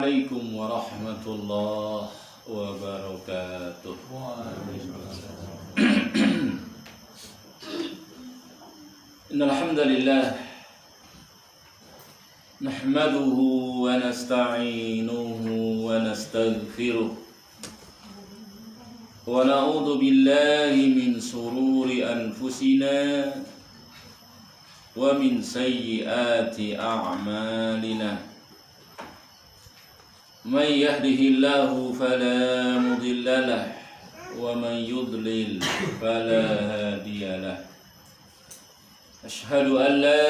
Assalamualaikum warahmatullahi wabarakatuh. Innal hamdalillah nahmaduhu wa nasta'inuhu wa nastaghfiruh wa na'udzu billahi min sururi anfusina wa min sayyiati a'malina. من يهده الله فلا مضل له ومن يضلل فلا هادي له أشهد أن لا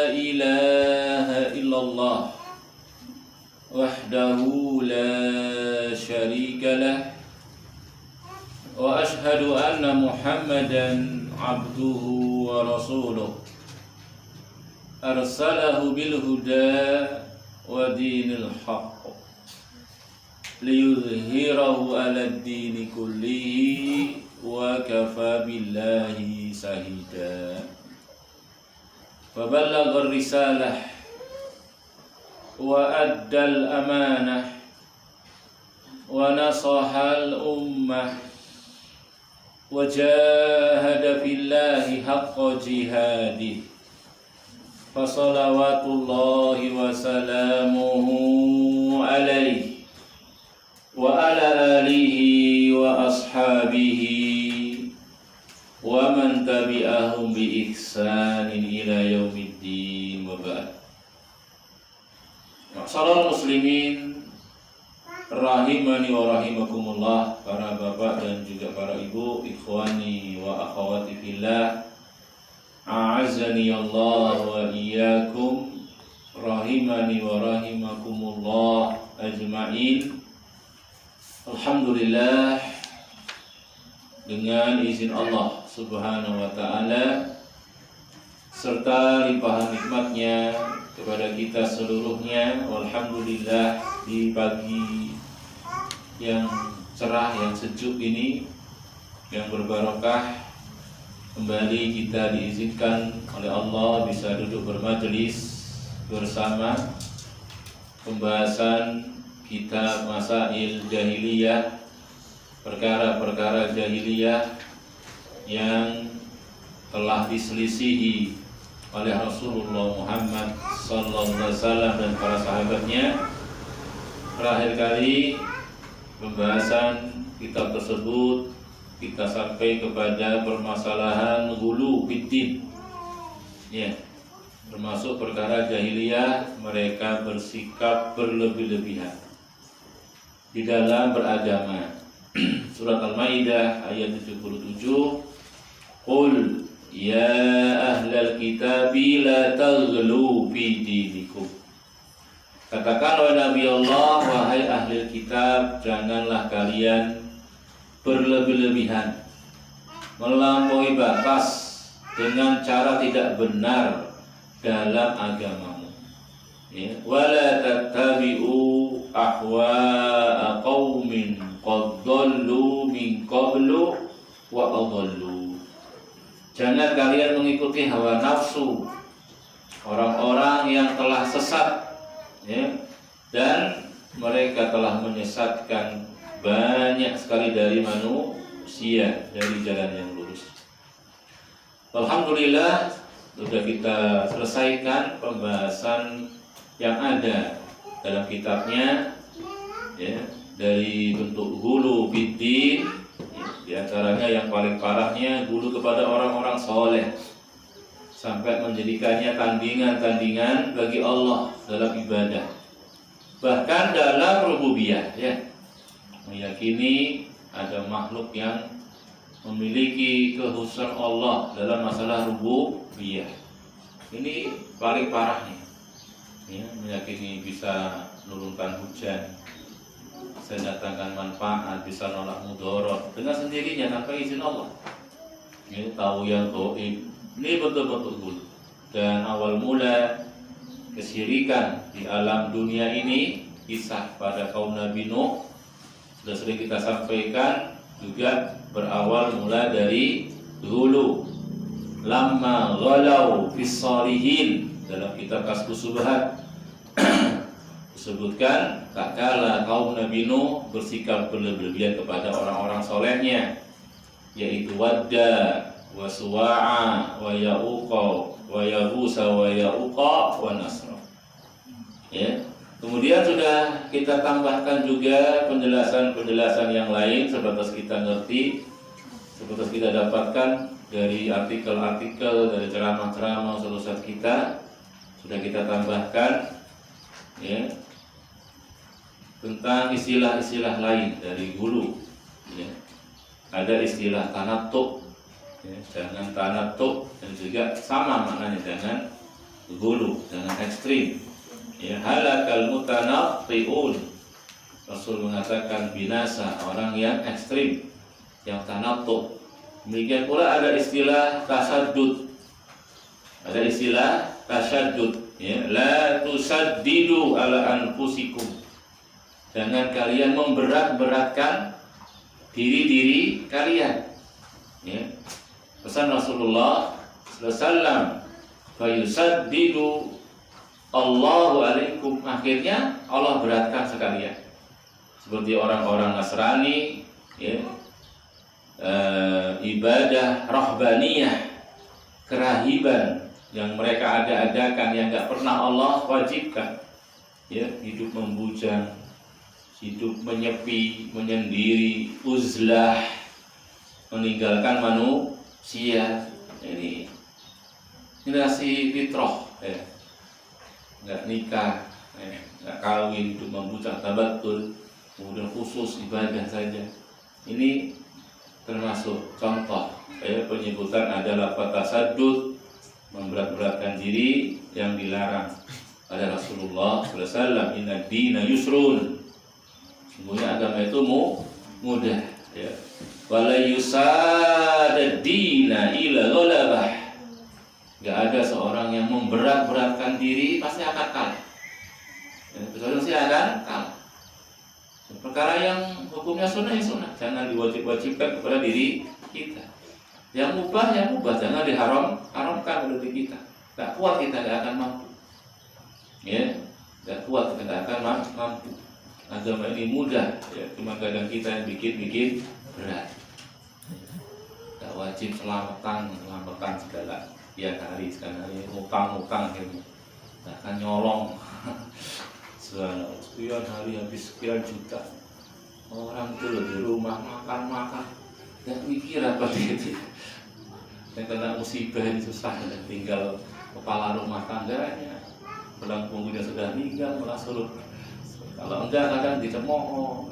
إله إلا الله وحده لا شريك له وأشهد أن محمدا عبده ورسوله أرسله بالهدى ودين الحق liyudhhirahu 'alad dini kullihi wa kafa billahi shahida. Faballagha ar-risalah wa addal amanah wa nasahal ummah wa jahada fillahi haqqa jihadih. Fa salawatullahi wa salamuhu alaihi wa ala alihi wa ashabihi wa man tabi'ahum bi ihsanin ila yaumiddin wa ba'd. Ma'asyiral muslimin rahimani wa rahimakumullah, para bapak dan juga para ibu, ikhwani wa akhwati fillah, a'azzani Allah wa iyyakum, rahimani wa rahimakumullah ajma'in. Alhamdulillah, dengan izin Allah Subhanahu wa ta'ala serta limpahan nikmatnya kepada kita seluruhnya, alhamdulillah, di pagi yang cerah, yang sejuk ini, yang berbarokah, kembali kita diizinkan oleh Allah bisa duduk bermajelis bersama pembahasan kitab Masail Jahiliyah, perkara-perkara jahiliyah yang telah diselisihi oleh Rasulullah Muhammad sallallahu alaihi wasallam dan para sahabatnya. Terakhir kali pembahasan kitab tersebut kita sampai kepada permasalahan ghulu fiddin, ya, termasuk perkara jahiliyah mereka bersikap berlebih-lebihan di dalam beragama. Surat Al-Maidah ayat 77, Qul ya ahlal kitabi la taghlu fi dinikum. Katakan wahai Nabi Allah, wahai ahli kitab, janganlah kalian berlebih-lebihan, melampaui batas dengan cara tidak benar dalam agamamu, ya. Wala tattabi'u ahwa'a qaumin qad dhallu min qablu wa adallu. Jangan kalian mengikuti hawa nafsu orang-orang yang telah sesat, ya, dan mereka telah menyesatkan banyak sekali dari manusia dari jalan yang lurus. Alhamdulillah, sudah kita selesaikan pembahasan yang ada dalam kitabnya, ya, dari bentuk ghulu fiddin, ya, diantaranya yang paling parahnya ghulu kepada orang-orang soleh sampai menjadikannya tandingan-tandingan bagi Allah dalam ibadah, bahkan dalam rububiyah, ya, meyakini ada makhluk yang memiliki kekhususan Allah dalam masalah rububiyah. Ini paling parahnya, ya, meyakini bisa menurunkan hujan, bisa datangkan manfaat, bisa nolak mudarat dengan sendirinya tanpa izin Allah. Ini tahu yang gaib. Ini betul-betul ghulu. Dan awal mula kesyirikan di alam dunia ini kisah pada kaum Nabi Nuh sudah sering kita sampaikan, juga berawal mula dari ghulu. Lamma ghalau fis salihin, dalam kitab Kasbus Subhat disebutkan tak kala kaum Nabi Nuh bersikap berlebihan kepada orang-orang solehnya, yaitu Wadda wa Suwa'a wa Ya'uqa wa Yahusa wa Ya'uqa wa Nasra. Ya. Kemudian sudah kita tambahkan juga penjelasan-penjelasan yang lain sebatas kita ngerti, sebatas kita dapatkan dari artikel-artikel, dari ceramah-ceramah ustaz kita, sudah kita tambahkan ya tentang istilah-istilah lain dari hulu. Ya. Ada istilah tanattu, ya, jangan tanattu, dan juga sama maknanya jangan hulu, jangan ekstrim. Ya, halakal mutanatti'un. Rasul mengatakan binasa orang yang ekstrim, yang tanattu. Demikian pula ada istilah tasaddud. Ada istilah tasaddud, ya, la tusaddidu ala anfusikum. Jangan kalian memberat-beratkan diri-diri kalian. Ya. Pesan Rasulullah sallallahu alaihi wasallam, fa yusaddidu Allahu alaikum, akhirnya Allah beratkan sekalian. Seperti orang-orang Nasrani, ya, ibadah rahbaniyah, kerahiban yang mereka ada-adakan yang nggak pernah Allah wajibkan, ya, hidup membujang, hidup menyepi, menyendiri, uzlah, meninggalkan manusia. Ini generasi fitrah, ya. Nggak nikah, nggak kawin, hidup membujang, tabatul, kemudian khusus ibadah saja. Ini termasuk contoh penyebutan adalah tasaddud, memberat-beratkan diri yang dilarang pada Rasulullah sallallahu alaihi wasallam. Inna dina yusrun, sungguhnya agama itu mudah, ya. Wala yusada dina ila ghalabah. Gak ada seorang yang memberat-beratkan diri pasti akan kalah. Pasti akan kalah. Perkara yang hukumnya sunnah ya sunnah, jangan diwajib-wajibkan kepada diri kita. Yang mubah ya mubah, jangan diharamkan oleh diri kita. Gak kuat kita gak akan mampu. Ya, gak kuat kita gak akan mampu. Agama ini mudah, ya, cuma kadang kita yang bikin berat. Gak wajib selamatan segala. Sekali utang akhirnya akan nyolong sekian hari habis sekian juta. Orang itu di rumah makan nggak mikir apa itu. Yang kena musibah ini susah, tinggal kepala rumah tangganya, pulang punggungnya sudah meninggal, malah suruh. Kalau enggak kadang dicemooh,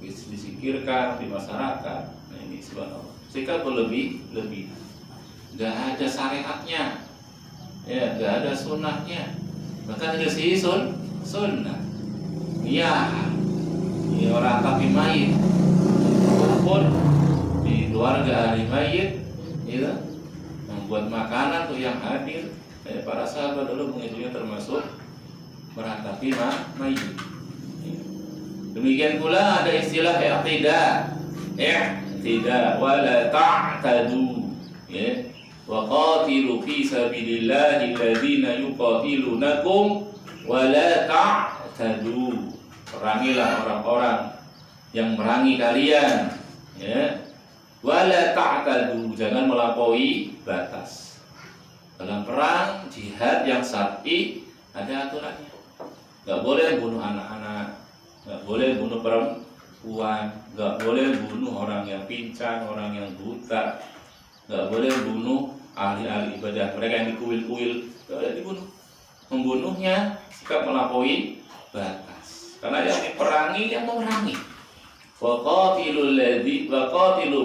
disikirkan di masyarakat. Nah, ini subhanallah. Sikap berlebih. Gak ada syariatnya, ya, gak ada sunnahnya, bahkan ada sih sunnah. Iya, orang tapi mayit, kumpul di keluarga ahli mayit, gitu, membuat makanan tuh yang hadir. Para sahabat dulu mengitunya termasuk meratapi mayit. Demikian pula ada istilah i'tida wala ta'tadu, ya. Wa qatilu fi sabilillahi alladziina yuqatilunakum wa la ta'tadu. Perangilah orang-orang yang merangi kalian, ya. Wa la ta'tadu, jangan melampaui batas. Dalam perang jihad yang syar'i ada aturannya. Enggak boleh bunuh anak-anak, enggak boleh bunuh perempuan, enggak boleh bunuh orang yang pincang, orang yang buta, enggak boleh bunuh ahli-ahli ibadah, mereka yang dikuil-kuil, enggak boleh dibunuh. Membunuhnya sikap melampaui batas. Karena yang diperangi yang memerangi. Wa qatilu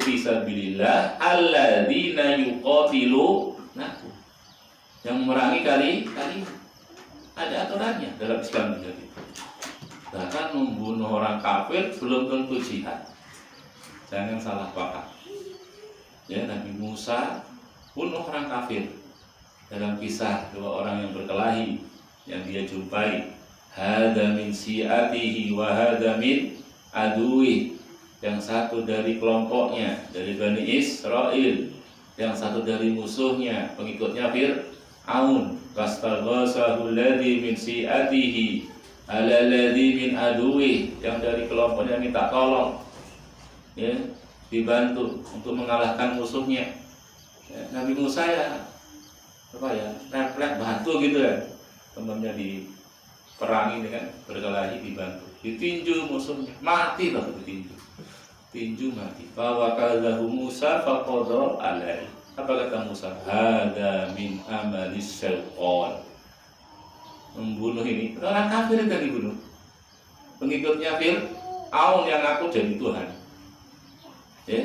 fi sabilillah alladziina yuqatilunakum. Yang memerangi kali ada aturannya dalam Islam jadi. Bahkan membunuh orang kafir belum tentu jihad. Jangan salah paham. Ya, Nabi Musa bunuh orang kafir dalam kisah dua orang yang berkelahi yang dia jumpai. Hada min si'atihi wa hada min aduwi. Yang satu dari kelompoknya, dari Bani Israel, yang satu dari musuhnya, pengikutnya Fir'aun. Fastaghasahu alladhi min si'atihi Alalladzi min aduwi, yang dari kelompoknya minta tolong, ya, dibantu untuk mengalahkan musuhnya. Ya, Nabi Musa ya apa ya, refleks bantu gitu ya, temannya diperangi dengan berkelahi, dibantu, ditinju musuhnya, mati loh ditinju, tinju mati. Bahwa kalau Musa faqadha alaihi, apa kata Musa? Hada min amalis syaitan. Membunuh ini orang kafir yang dibunuh, pengikutnya Fir'aun yang ngaku jadi Tuhan. Ya,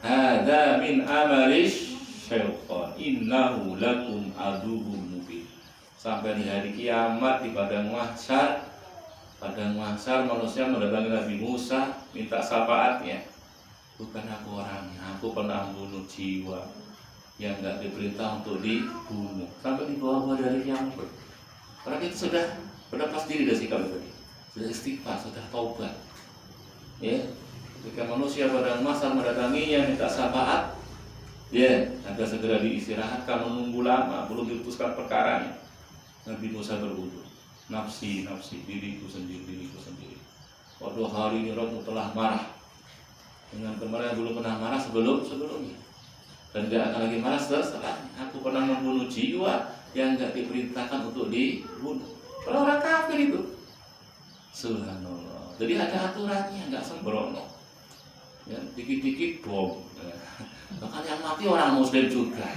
hada min amalis syaitan innahu lakum aduwwun mubin. Sampai di hari kiamat di padang mahsyar, manusia mendatangi Nabi Musa minta syafaatnya. Bukan aku orangnya, aku pernah membunuh jiwa yang nggak diperintah untuk dibunuh, sampai dibawa dari kiamat. Orang itu sudah berlepas diri dari sikap tadi, sudah istighfar, sudah taubat. Ya, ketika manusia pada masa mendatanginya minta syafaat, ya, agar segera diistirahatkan, menunggu lama, belum diputuskan perkaranya. Nabi Musa berwudu, nafsi, diriku sendiri. Waduh, hari ini Rabbmu telah marah dengan kemarin yang belum pernah marah sebelumnya, dan tidak akan lagi marah setelahnya. Aku pernah membunuh jiwa yang nggak diperintahkan untuk dibunuh. Orang kafir itu, subhanallah. Jadi ada aturannya, nggak sembrono. Ya, dikit-dikit bom. Bahkan yang mati orang Muslim juga.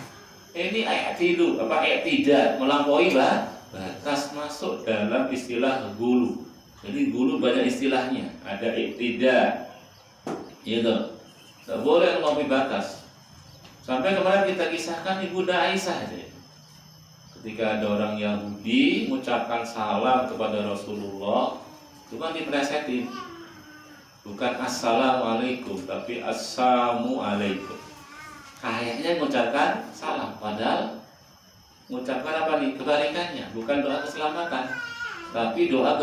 Ini ayat tidak melampaui batas, masuk dalam istilah gulu. Jadi gulu banyak istilahnya. Ada tidak, gitu. Nggak boleh melampaui batas. Sampai kemarin kita kisahkan Ibunda Aisyah. Ketika ada orang Yahudi mengucapkan salam kepada Rasulullah, itu kan dipresetin, bukan assalamualaikum tapi assalamualaikum. Kayaknya mengucapkan salam, padahal mengucapkan apa nih? Kebalikannya, bukan doa keselamatan, tapi doa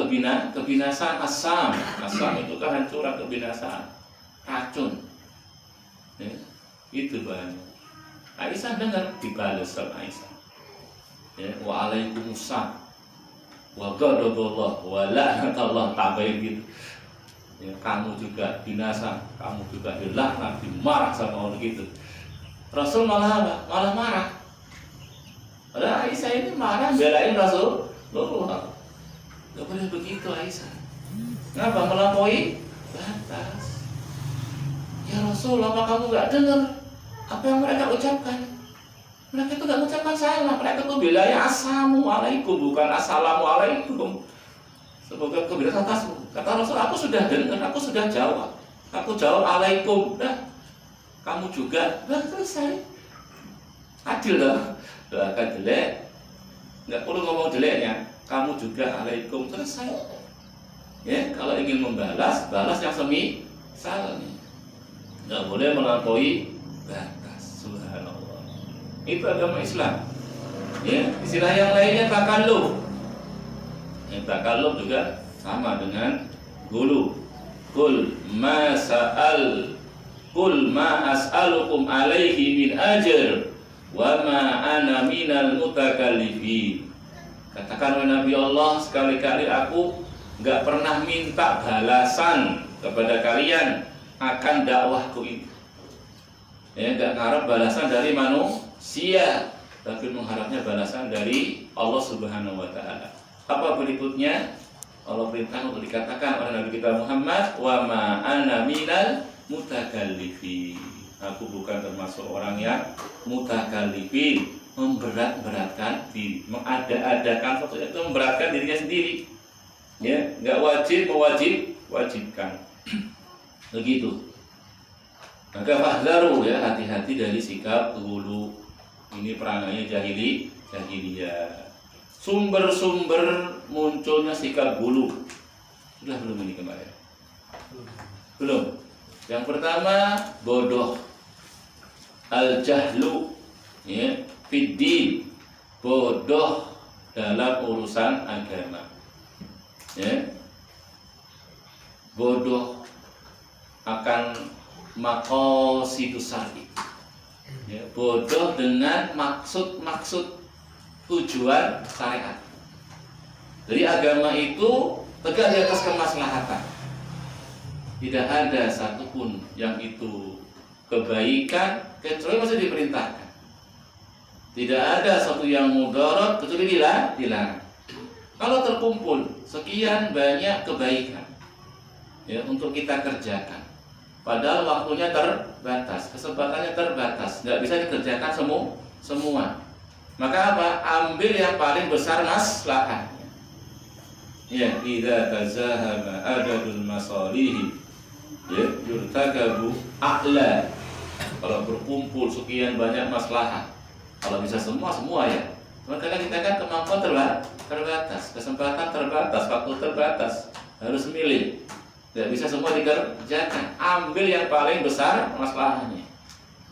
kebinasaan. Asam itu kehancuran, kebinasaan, racun. Ya, itu banyak. Aisyah dengar, dibalas sama Aisyah. Ya, waalaikumsalam wa ghadaballah wa la'natullah, tambahin gitu. Ya, kamu juga binasa, kamu juga dilaknat, dimarah sama orang gitu. Rasul malah apa? Malah marah. Padahal Aisyah ini marah belain Rasul. Gak boleh begitu Aisyah. Kenapa? Melampaui batas. Ya Rasul, apa kamu gak dengar apa yang mereka ucapkan? Mereka itu gak mengucapkan salam, mereka itu bilangnya assalamualaikum, bukan assalamualaikum. Semoga kebaikan atasmu. Kata Rasul, aku sudah dengar, aku sudah jawab. Aku jawab alaikum. Nah, kamu juga. Nah, selesai. Adil dong. Doakan jelek, nggak perlu ngomong jeleknya. Kamu juga alaikum, selesai. Ya, kalau ingin membalas, balas yang semisal. Nggak boleh melampaui batas. Subhanallah. Itu agama Islam. Ya, istilah yang lainnya takalluf. Yang takalluf juga sama dengan gulu. Kul ma as'alukum alaihi min ajr wa ma ana minal mutakallifin. Katakan oleh Nabi Allah, sekali-kali aku enggak pernah minta balasan kepada kalian akan dakwahku ini. Ya, enggak mengharap balasan dari manusia, tapi mengharapnya balasan dari Allah Subhanahu wa taala. Apa berikutnya? Allah perintah untuk dikatakan oleh Nabi kita Muhammad, wa ma ana minal mutakallifin. Aku bukan termasuk orang yang mutakallifin, memberat-beratkan diri, mengada-adakan sesuatu itu memberatkan dirinya sendiri. Ya, enggak wajibkan. Begitu. Maka fahdharu, ya, hati-hati dari sikap ghulu. Ini perangainya jahiliyah. Sumber-sumber munculnya sikap ghulu. Sudah belum ini kemarin? Belum. Yang pertama bodoh. Al-jahlu, ya, fiddin, bodoh dalam urusan agama. Ya. Bodoh akan maqasidus syar'i. Ya, bodoh dengan maksud tujuan syariat. Jadi agama itu tegak di atas kemaslahatan. Tidak ada satupun yang itu kebaikan kecuali masih diperintahkan. Tidak ada satu yang mudarat kecuali dilarang. Kalau terkumpul sekian banyak kebaikan ya untuk kita kerjakan, padahal waktunya terbatas, kesempatannya terbatas, nggak bisa dikerjakan semua. Maka apa? Ambil yang paling besar maslahat. Ya, idza tazahama adadul masalihi ya yurtakabu a'la. Kalau berkumpul sekian banyak maslahat, kalau bisa semua ya. Cuma kadang kita kan kemampuan terbatas, kesempatan terbatas, waktu terbatas, harus milih. Tidak bisa semua dikerjakan. Ambil yang paling besar masalahnya.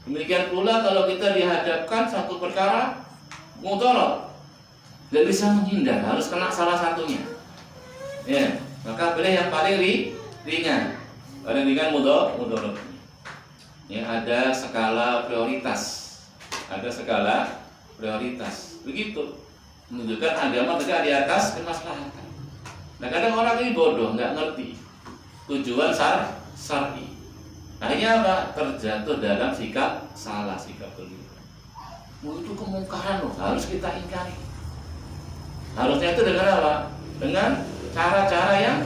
Demikian pula kalau kita dihadapkan satu perkara mudarat, tidak bisa menghindar, harus kena salah satunya. Ya, maka pilih yang paling ringan. Paling ringan mudarat. Ya, ada skala prioritas. Begitu. Menunjukkan agama tegak di atas kemaslahatan. Nah, kadang orang ini bodoh, nggak ngerti tujuan syar'i. Akhirnya apa? Terjatuh dalam sikap keliru. Itu kemungkaran loh, harus kita ingkari. Harusnya itu dengan apa? Dengan cara-cara yang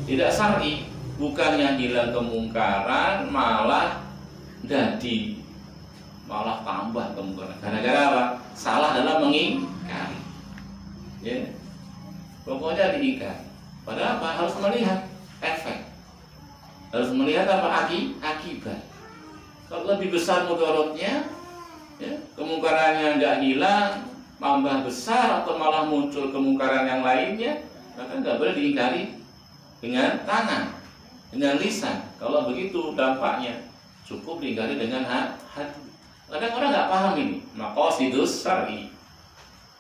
tidak syar'i. Bukannya hilang kemungkaran, malah tambah kemungkaran. Gara-gara apa? Salah dalam mengingkari. Ya. Pokoknya diingkari. Padahal apa? Harus melihat efek. Harus melihat apa? Akibat. Kalau lebih besar mudaratnya, ya, kemungkarannya nggak hilang, tambah besar atau malah muncul kemungkaran yang lainnya, maka nggak boleh diingkari dengan tangan, dengan lisan. Kalau begitu dampaknya cukup diingkari dengan hati. Kadang orang nggak paham ini, maqasidus syar'i.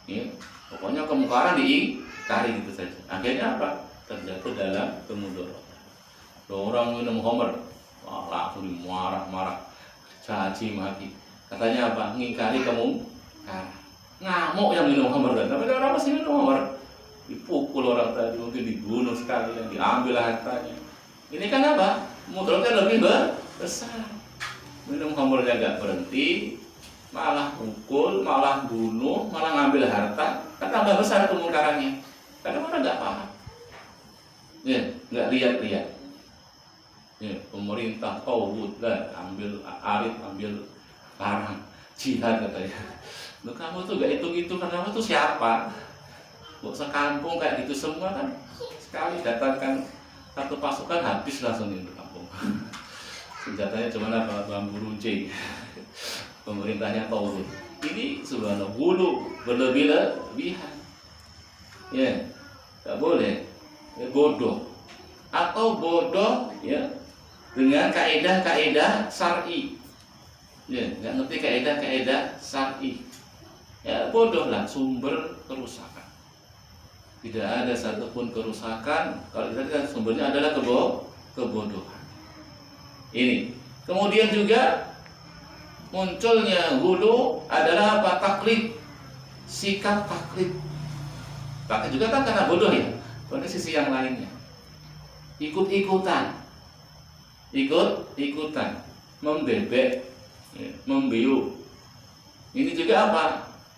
Ya, pokoknya kemungkaran diingkari gitu saja. Akhirnya apa? Terjatuh dalam kemudaratan. Orang minum khamr, langsung marah-marah, caci maki. Katanya apa? Ngingkari kemungkaran. Ngamuk yang minum khamr kan. Tapi orang masih minum khamr. Dipukul orang tadi, mungkin dibunuh sekalian, diambil hartanya. Ini kan apa? Mudaratnya lebih besar. Minum khamrnya gak berhenti, malah pukul, malah bunuh, malah ngambil harta, kan tambah besar kemungkarannya. Kadang orang nggak paham, ya, nggak lihat. Ya, pemerintah tauhid lah, ambil barang jihad katanya. Loh, kamu tuh gak hitung kamu tuh siapa? Kok sekampung kayak gitu semua kan? Sekali datangkan satu pasukan habis langsung itu kampung. Senjatanya cuma apa? Bambu runcing. Pemerintahnya tauhid. Ini subhanallah berlebihan. Ya, nggak boleh. Ya, bodoh. Atau bodoh ya dengan kaidah-kaidah syar'i. Ya, nggak ngerti kaidah-kaidah syar'i. Ya, bodohlah sumber kerusakan. Tidak ada satupun kerusakan kalau kita lihat sumbernya adalah kebodohan. Ini. Kemudian juga munculnya hulu adalah apa? Taklid. Sikap taklid. Taklid juga kan karena bodoh ya. Pada sisi yang lainnya. Ikut-ikutan, membebek, ya, membiu. Ini juga apa?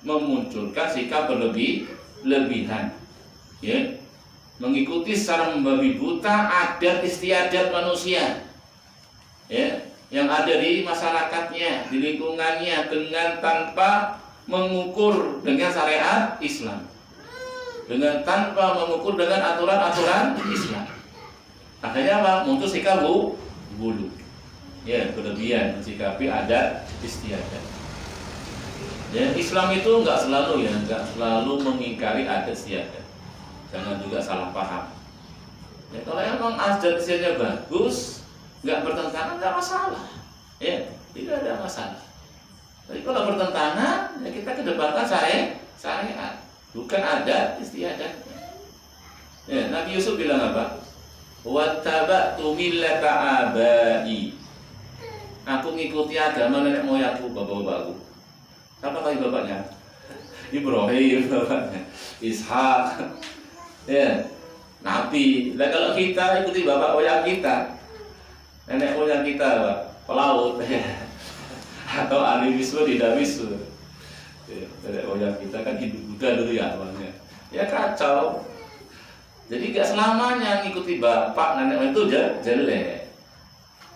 Memunculkan sikap berlebihan, ya, mengikuti secara membabi buta adat istiadat manusia, ya, yang ada di masyarakatnya, di lingkungannya, dengan tanpa mengukur dengan syariat Islam, dengan tanpa mengukur dengan aturan-aturan Islam. Akhirnya apa? Muncul sikap bulu, ya, berlebihan mensikapi adat istiadat. Ya, Islam itu nggak selalu mengingkari adat istiadat. Jangan juga salah paham. Ya, kalau emang adat istiadatnya bagus, nggak bertentangan, nggak masalah. Ya, tidak ada masalah. Tapi kalau bertentangan, ya kita kedepankan syariat, bukan adat istiadat. Ya, Nabi Yusuf bilang apa? Wattaba'tu millata abai. Aku ngikuti agama nenek moyangku, bapak-bapakku. Siapa lagi bapaknya? Ibrahim bapaknya, Ishak. Ya. Nabi. Nah kalau kita ikuti bapak moyang kita, nenek moyang kita, Pak, pelaut, atau animisme, dinamisme. Nenek moyang kita kan Hindu Buddha dulu ya awalnya. Ya kacau. Jadi gak selamanya ngikuti bapak nenek moyang itu jelek.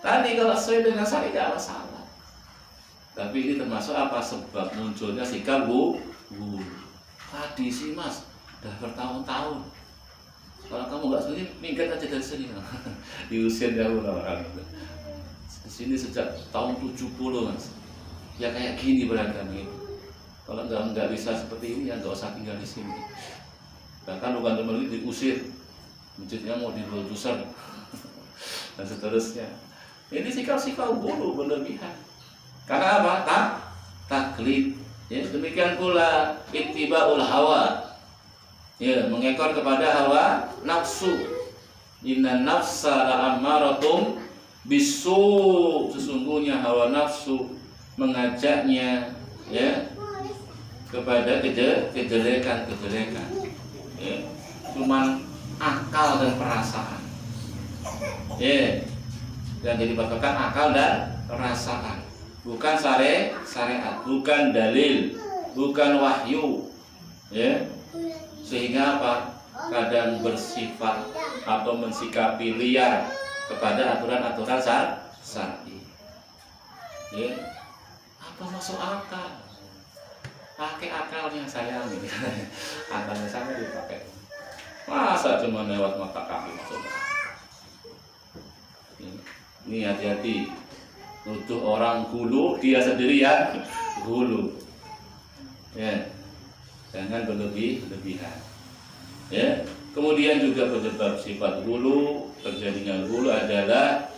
Tadi kalau sesuai dengan saya gak masalah. Tapi ini termasuk apa sebab munculnya sikap guru. Tadi sih mas, udah bertahun-tahun. Kalau kamu nggak setuju, minggat aja dari sini. Diusir jauh orang itu. Di sini sejak tahun 70 mas. Ya kayak gini beragam ini. Kalau nggak bisa seperti ini ya nggak usah tinggal di sini. Bahkan bukan cuma itu diusir, masjidnya mau digusur dan seterusnya. Ini sikap-sikap guru berlebihan. Karena apa? Taklid. Ya, demikian pula ittibaul hawa. Ya, mengekor kepada hawa nafsu. Inna nafsa la'amaratum bisu. Sesungguhnya hawa nafsu mengajaknya ya kepada kejelekan. Ya, cuman akal dan perasaan. Ya, yang jadi patokan akal dan perasaan. Bukan syariat, bukan dalil, bukan wahyu. Ya. Sehingga apa? Kadang bersifat atau mensikapi liar kepada aturan-aturan syar'i. Ya. Apa masuk akal? Pakai akalnya sayang ini. Akalnya saya dipakai. Masa cuma lewat mata kaki masuk akal? Ini hati-hati. Nuduh orang gulu, dia sendiri ya gulu. Ya. Jangan berlebihan. Ya. Kemudian juga penyebab sifat gulu, terjadinya gulu adalah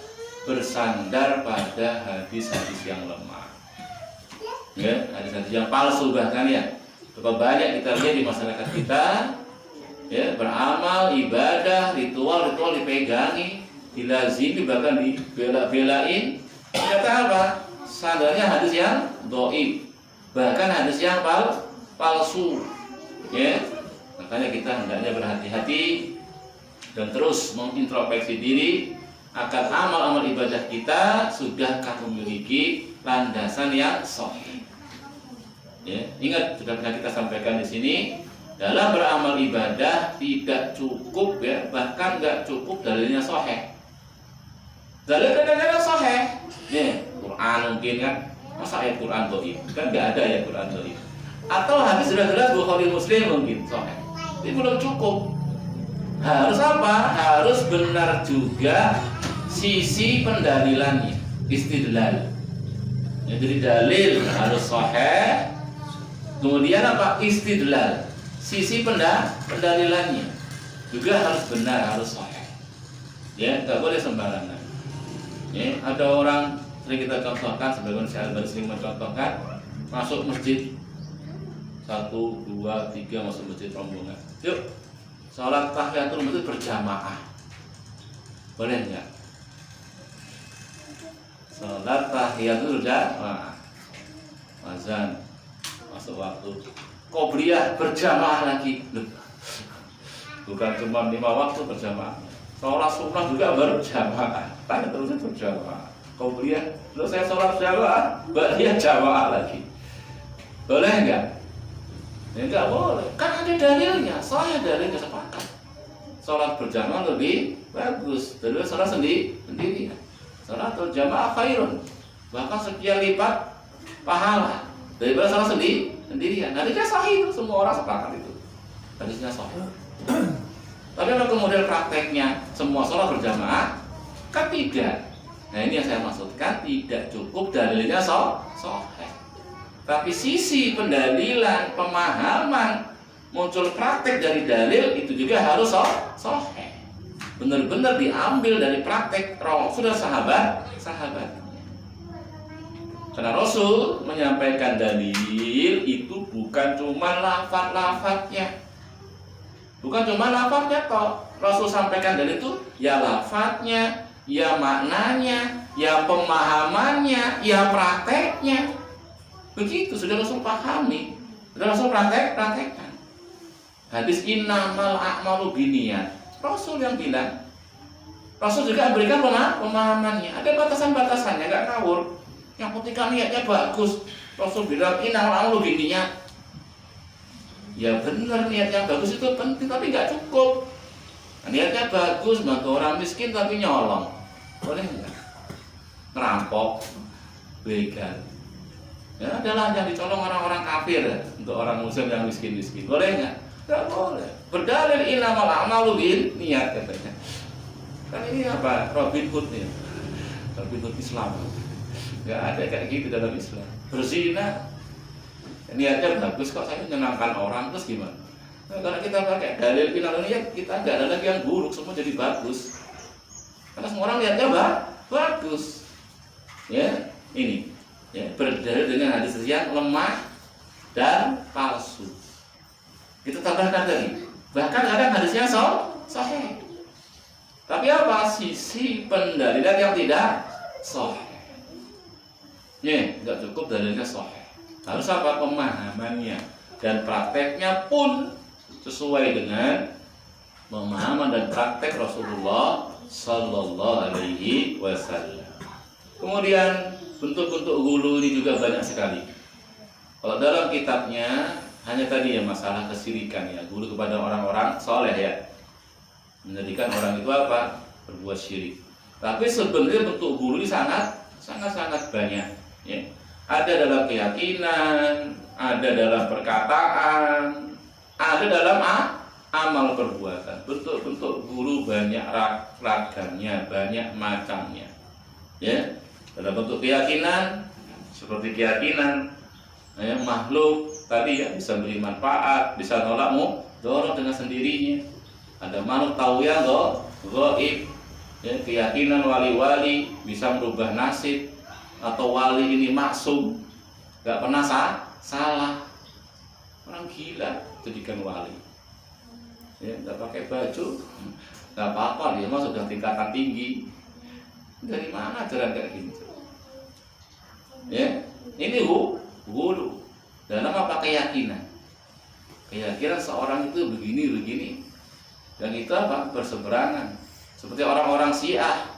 bersandar pada hadis-hadis yang lemah. Ya, hadis-hadis yang palsu bahkan ya. Berapa banyak kita lihat di masyarakat kita ya, beramal, ibadah, ritual dipegangi, dilazimi, bahkan dibela-belain. Ternyata apa? Sandarnya hadis yang dhaif, bahkan hadis yang palsu. Ya, makanya kita hendaknya berhati-hati dan terus mengintrospeksi diri akan amal-amal ibadah kita sudahkah memiliki landasan yang sahih. Ya, ingat sudah pernah kita sampaikan di sini, dalam beramal ibadah tidak cukup ya, bahkan nggak cukup dalilnya sahih. Dalil-dalilnya sahih. Ya, Quran mungkin kan, masa ayat Quran dhaif? Kan nggak ada ayat Quran dhaif. Atau hadis jelas Bukhari Muslim mungkin sahih. Ini belum cukup. Harus apa? Harus benar juga sisi pendalilannya, istidlal. Ya, jadi dalil harus sahih. Kemudian apa? Istidlal. Sisi pendalilannya juga harus benar, harus sahih. Ya, nggak boleh sembarangan. Ya, ada orang sering kita contohkan, sebagian saya sering mencontohkan, masuk masjid 1, 2, 3 masuk masjid rombongan. Yuk, sholat tahiyatul masjid berjamaah. Boleh enggak? Sholat tahiyatul jamaah. Azan masuk waktu. Qobliyah berjamaah lagi. Bukan cuma 5 waktu berjamaah. Sholat sunnah juga berjamaah. Tanya terus berjamaah. Qobliyah, kalau saya sholat jamaah, ba'diyah jamaah lagi. Boleh enggak? Ya enggak boleh. Kan ada dalilnya. Saya dalilnya sepakat. Sholat berjamaah lebih bagus daripada sholat sendiri. Sholat berjamaah khairun. Bahkan sekian lipat pahala daripada sholat sendirian. Hadisnya sahih itu, semua orang sepakat itu. Hadisnya sahih. Tapi kalau kemudian prakteknya semua sholat berjamaah, kan tidak. Nah ini yang saya maksudkan, tidak cukup dalilnya sahih. Tapi sisi pendalilan, pemahaman, muncul praktek dari dalil itu juga harus sahih. Benar-benar diambil dari praktek Rasul dan sahabat. Karena Rasul menyampaikan dalil itu bukan cuma lafaz-lafaznya. Bukan cuma lafaznya toh. Rasul sampaikan dalil itu ya lafaznya, ya maknanya, ya pemahamannya, ya prakteknya. Begitu sudah Rasul pahami, sudah Rasul praktekkan. Hadis innamal a'malu binniyat. Rasul yang bilang. Rasul juga memberikan pemahamannya. Ada batasan-batasannya, nggak ngawur. Yang penting kan niatnya bagus. Rasul bilang innamal a'malu binniyat. Ya benar, niat yang bagus itu penting, tapi nggak cukup. Niatnya bagus, bantu orang miskin tapi nyolong, boleh nggak? Merampok, begal. Ya adalah yang dicolong orang-orang kafir ya, untuk orang muslim yang miskin-miskin, boleh nggak? Nggak boleh. Berdalil innamal a'malu binniyat katanya. Kan ini apa? Robin Hood nih, Robin Hood Islam. Nggak ada kayak gitu dalam Islam. Berzina, niatnya bagus kok, saya menyenangkan orang, terus gimana? Nah, kalau kita pakai dalil innamal niat, kita nggak ada lagi yang buruk, semua jadi bagus. Karena semua orang niatnya bagus. Ya, ini ya, berdalil dengan hadis yang lemah dan palsu. Kita tambahkan tadi, bahkan kadang hadisnya sahih. Tapi apa? Sisi pendalilan yang tidak sahih. Ya, nggak cukup dalilnya sahih. Harus apa? Pemahamannya dan prakteknya pun sesuai dengan pemahaman dan praktek Rasulullah Sallallahu Alaihi Wasallam. Kemudian bentuk-bentuk hulu ini juga banyak sekali. Kalau dalam kitabnya hanya tadi ya masalah kesyirikan ya, hulu kepada orang-orang soleh ya, menjadikan orang itu apa? Berbuat syirik. Tapi sebenarnya bentuk hulu ini sangat banyak. Ya. Ada dalam keyakinan, ada dalam perkataan, ada dalam amal perbuatan. Bentuk-bentuk guru banyak ragamnya, banyak macamnya. Ya, dalam bentuk keyakinan seperti keyakinan ya, makhluk tadi ya bisa beri manfaat, bisa nolak mudarat dengan sendirinya. Ada makhluk tahu yang gaib. Ya, keyakinan wali-wali bisa merubah nasib, atau wali ini maksum, nggak pernah salah. Orang gila jadikan wali, ya nggak pakai baju, nggak apa-apa, dia mah sudah tingkatan tinggi. Dari mana ajaran kayak gini? Ya, ini hulu dalam apa? Keyakinan seorang itu begini, dan itu apa? Berseberangan. Seperti orang-orang Syiah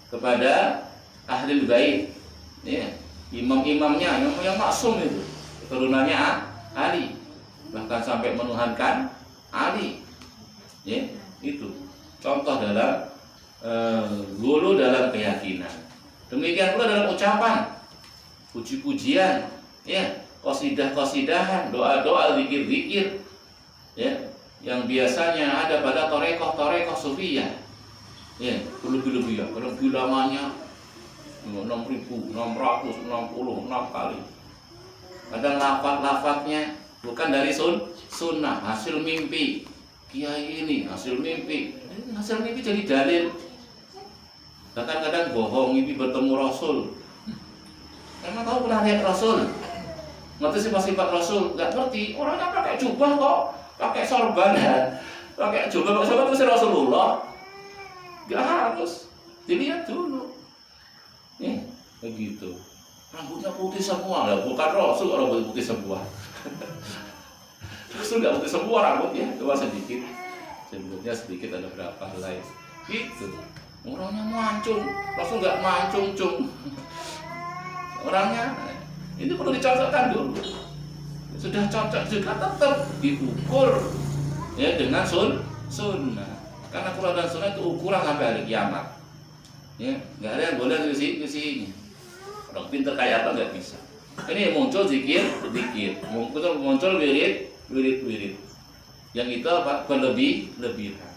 kepada ahli bait. Ya, imam-imamnya yang maksum itu, keturunannya Ali, bahkan sampai menuhankan Ali. Ya, itu contoh dalam gulu dalam keyakinan. Demikian pula dalam ucapan, puji-pujian, ya, qasidah-qasidahan, doa-doa, zikir-zikir, ya, yang biasanya ada pada torekoh sufiyah. Ya, lebih-lebih ya, kalau lamanya 6.666 kali. Kadang lafaz-lafaznya bukan dari sunnah, hasil mimpi. Kiai ini hasil mimpi. Hasil mimpi jadi dalil. Kadang-kadang bohong, mimpi bertemu Rasul. Emang tahu pernah lihat Rasul? Ngerti sifat Rasul? Nggak ngerti. Orangnya pakai jubah kok, pakai sorban, pakai jubah itu Rasulullah. Nggak harus. Dilihat dulu. Begitu. Rambutnya putih semua lah, bukan Rasul rambut putih semua. Rasul nggak putih semua rambutnya, cuma sedikit. Sebelumnya sedikit, ada berapa helai. Gitu. Orangnya mancung, Rasul nggak mancung cung. Orangnya ini perlu dicocokkan dulu. Sudah cocok juga tetap diukur ya dengan sunnah. Karena Quran dan sunnah itu ukuran sampai hari kiamat. Ya, nggak ada yang boleh ngisi. Orang pintar kayak apa nggak bisa. Ini muncul zikir, muncul wirid. Yang itu apa? Berlebihan.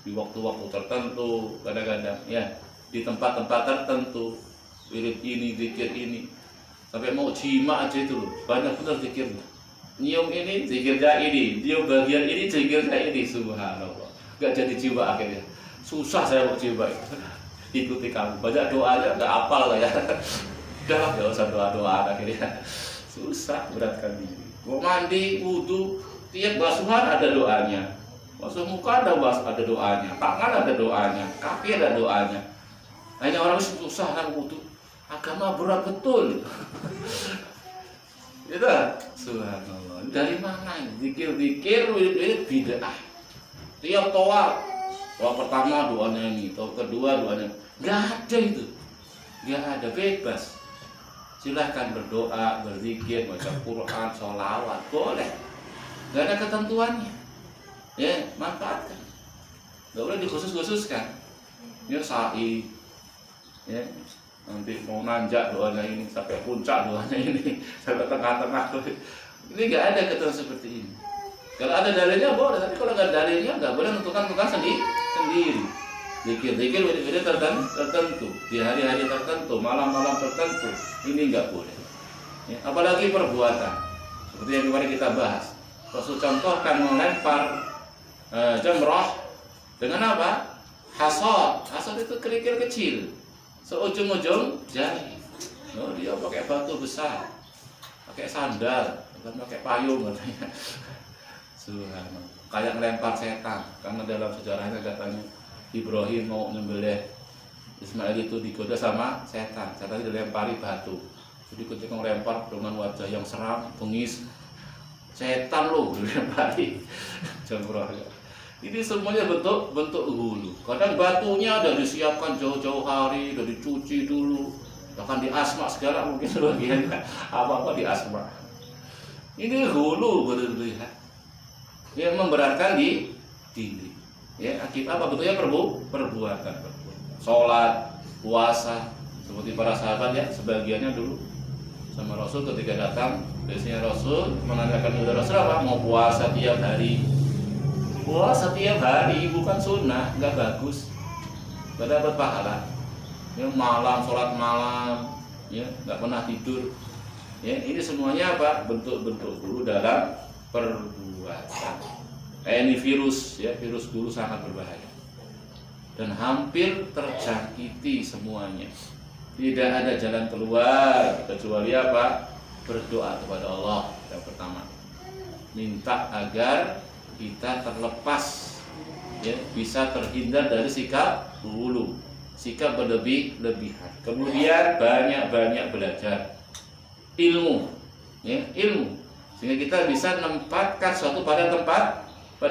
Di waktu-waktu tertentu, kadang-kadang ya di tempat-tempat tertentu, wirid ini, zikir ini. Sampai mau jima aja itu loh, banyak benar zikirnya. Nyium ini, zikirnya ini, nyium bagian ini, zikirnya ini, subhanallah. Nggak jadi jiwa akhirnya. Susah saya mau jiwa itu. Ikuti kamu, banyak doanya nggak hafal lah ya. Udah nggak usah doa akhirnya susah, beratkan diri. Mau mandi, wudhu, tiap basuhan ada doanya. Basuh muka ada doanya, tangan ada doanya, kaki ada doanya. Hanya orang susah nak wudhu, agama berat betul. Itu subhanallah. Dari mana ini? Zikir, wirid bid'ah. Tiap tawaf Kalau pertama doanya ini, kalau kedua doanya, nggak ada itu, nggak ada, bebas. Silahkan berdoa, berzikir, baca Quran, sholawat, boleh. Nggak ada ketentuannya. Ya, manfaatkan. Nggak boleh dikhusus-khususkan. Ya, sa'i, ya, nanti mau nanjak doanya ini, sampai puncak doanya ini, sampai tengah-tengah. Ini nggak ada ketentuan seperti ini. Kalau ada dalilnya boleh, tapi kalau nggak ada dalilnya nggak boleh menentukan sendiri. Zikir-zikir beda-beda tertentu, di hari-hari tertentu, malam-malam tertentu, ini nggak boleh. Ya, apalagi perbuatan, seperti yang kemarin kita bahas. Rasul contohkan melempar jamrah dengan apa? Hasad. Hasad itu kerikil kecil, seujung-ujung jari. Oh, dia pakai batu besar, pakai sandal, bukan pakai payung katanya. Subhanallah. Kayak melempar setan, karena dalam sejarahnya katanya Ibrahim mau nyembelih Ismail itu digoda sama setan. Setan dilempari batu. Jadi ketika melempar dengan wajah yang seram, bengis, setan loh dilempari jamrah. Ini semuanya bentuk hulu. Kadang batunya udah disiapkan jauh-jauh hari, udah dicuci dulu, bahkan di asma segala mungkin sebagiannya apa-apa di asma. Ini hulu berlebihan. Yang memberatkan di diri. Ya, akibat apa? Bentuknya perbuatan. Sholat, puasa, seperti para sahabat ya, sebagiannya dulu sama Rasul ketika datang, biasanya Rasul menanyakan kepada Rasul apa? Mau puasa tiap hari. Puasa tiap hari bukan sunnah, nggak bagus. Nggak dapat pahala. Ya, malam sholat malam, ya, nggak pernah tidur. Ya, ini semuanya apa? Bentuk-bentuk dulu dalam perbuatan. Ini virus, ya, virus dulu sangat berbahaya dan hampir terjangkiti semuanya. Tidak ada jalan keluar kecuali apa? Berdoa kepada Allah. Yang pertama, minta agar kita terlepas, ya, bisa terhindar dari sikap hulu, sikap berlebih-lebihan. Kemudian banyak-banyak belajar ilmu, ya, ilmu, sehingga kita bisa menempatkan suatu pada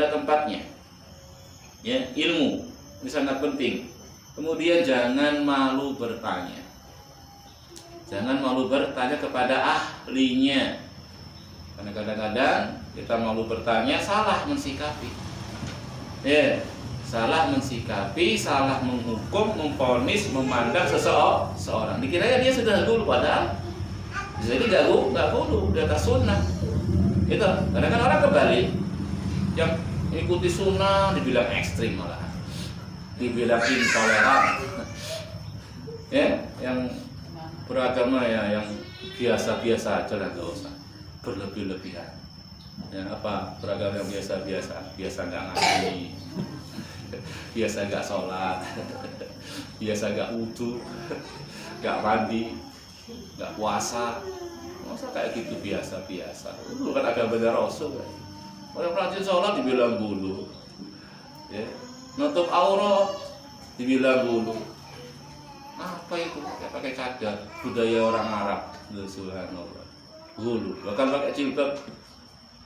tempatnya. Ya, ilmu ini sangat penting. Kemudian jangan malu bertanya. Jangan malu bertanya kepada ahlinya. Karena kadang-kadang kita malu bertanya, salah mensikapi. Ya, salah mensikapi, salah menghukum, memvonis, memandang seseorang. Dikiranya dia sudah dulu, padahal jadi nggak dulu di atas sunnah. Itu kadang-kadang orang kebalik. Yang mengikuti sunnah dibilang ekstrim malah, dibilang intoleran. Ya, yang beragama ya yang biasa-biasa aja lah, nggak usah berlebih-lebihan. Ya, apa beragama yang biasa nggak ngaji, biasa nggak sholat, biasa nggak wudu, nggak mandi, nggak puasa, masa kayak gitu biasa-biasa. Itu bukan agamanya Rasul. Orang rajin sholat dibilang bulu, ya, nutup aurat dibilang bulu. Apa itu? Kayak pakai cadar, budaya orang Arab. Subhanallah, bulu. Bahkan pakai jilbab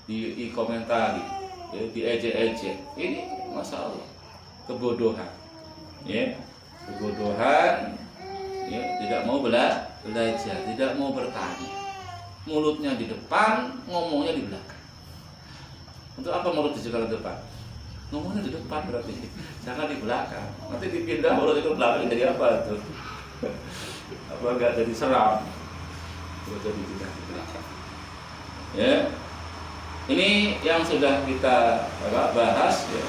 di komentari, ya, di ejek-ejek. Ini masalah kebodohan, ya, kebodohan. Ya, tidak mau belajar, tidak mau bertanya. Mulutnya di depan, ngomongnya di belakang. Untuk apa mulut dijaga di depan? Ngomongnya di depan berarti, jangan di belakang. Nanti dipindah mulut itu belakang jadi apa tuh? Apa enggak jadi seram? Kalau jadi pindah di belakang. Ya, ini yang sudah kita bahas. Ya.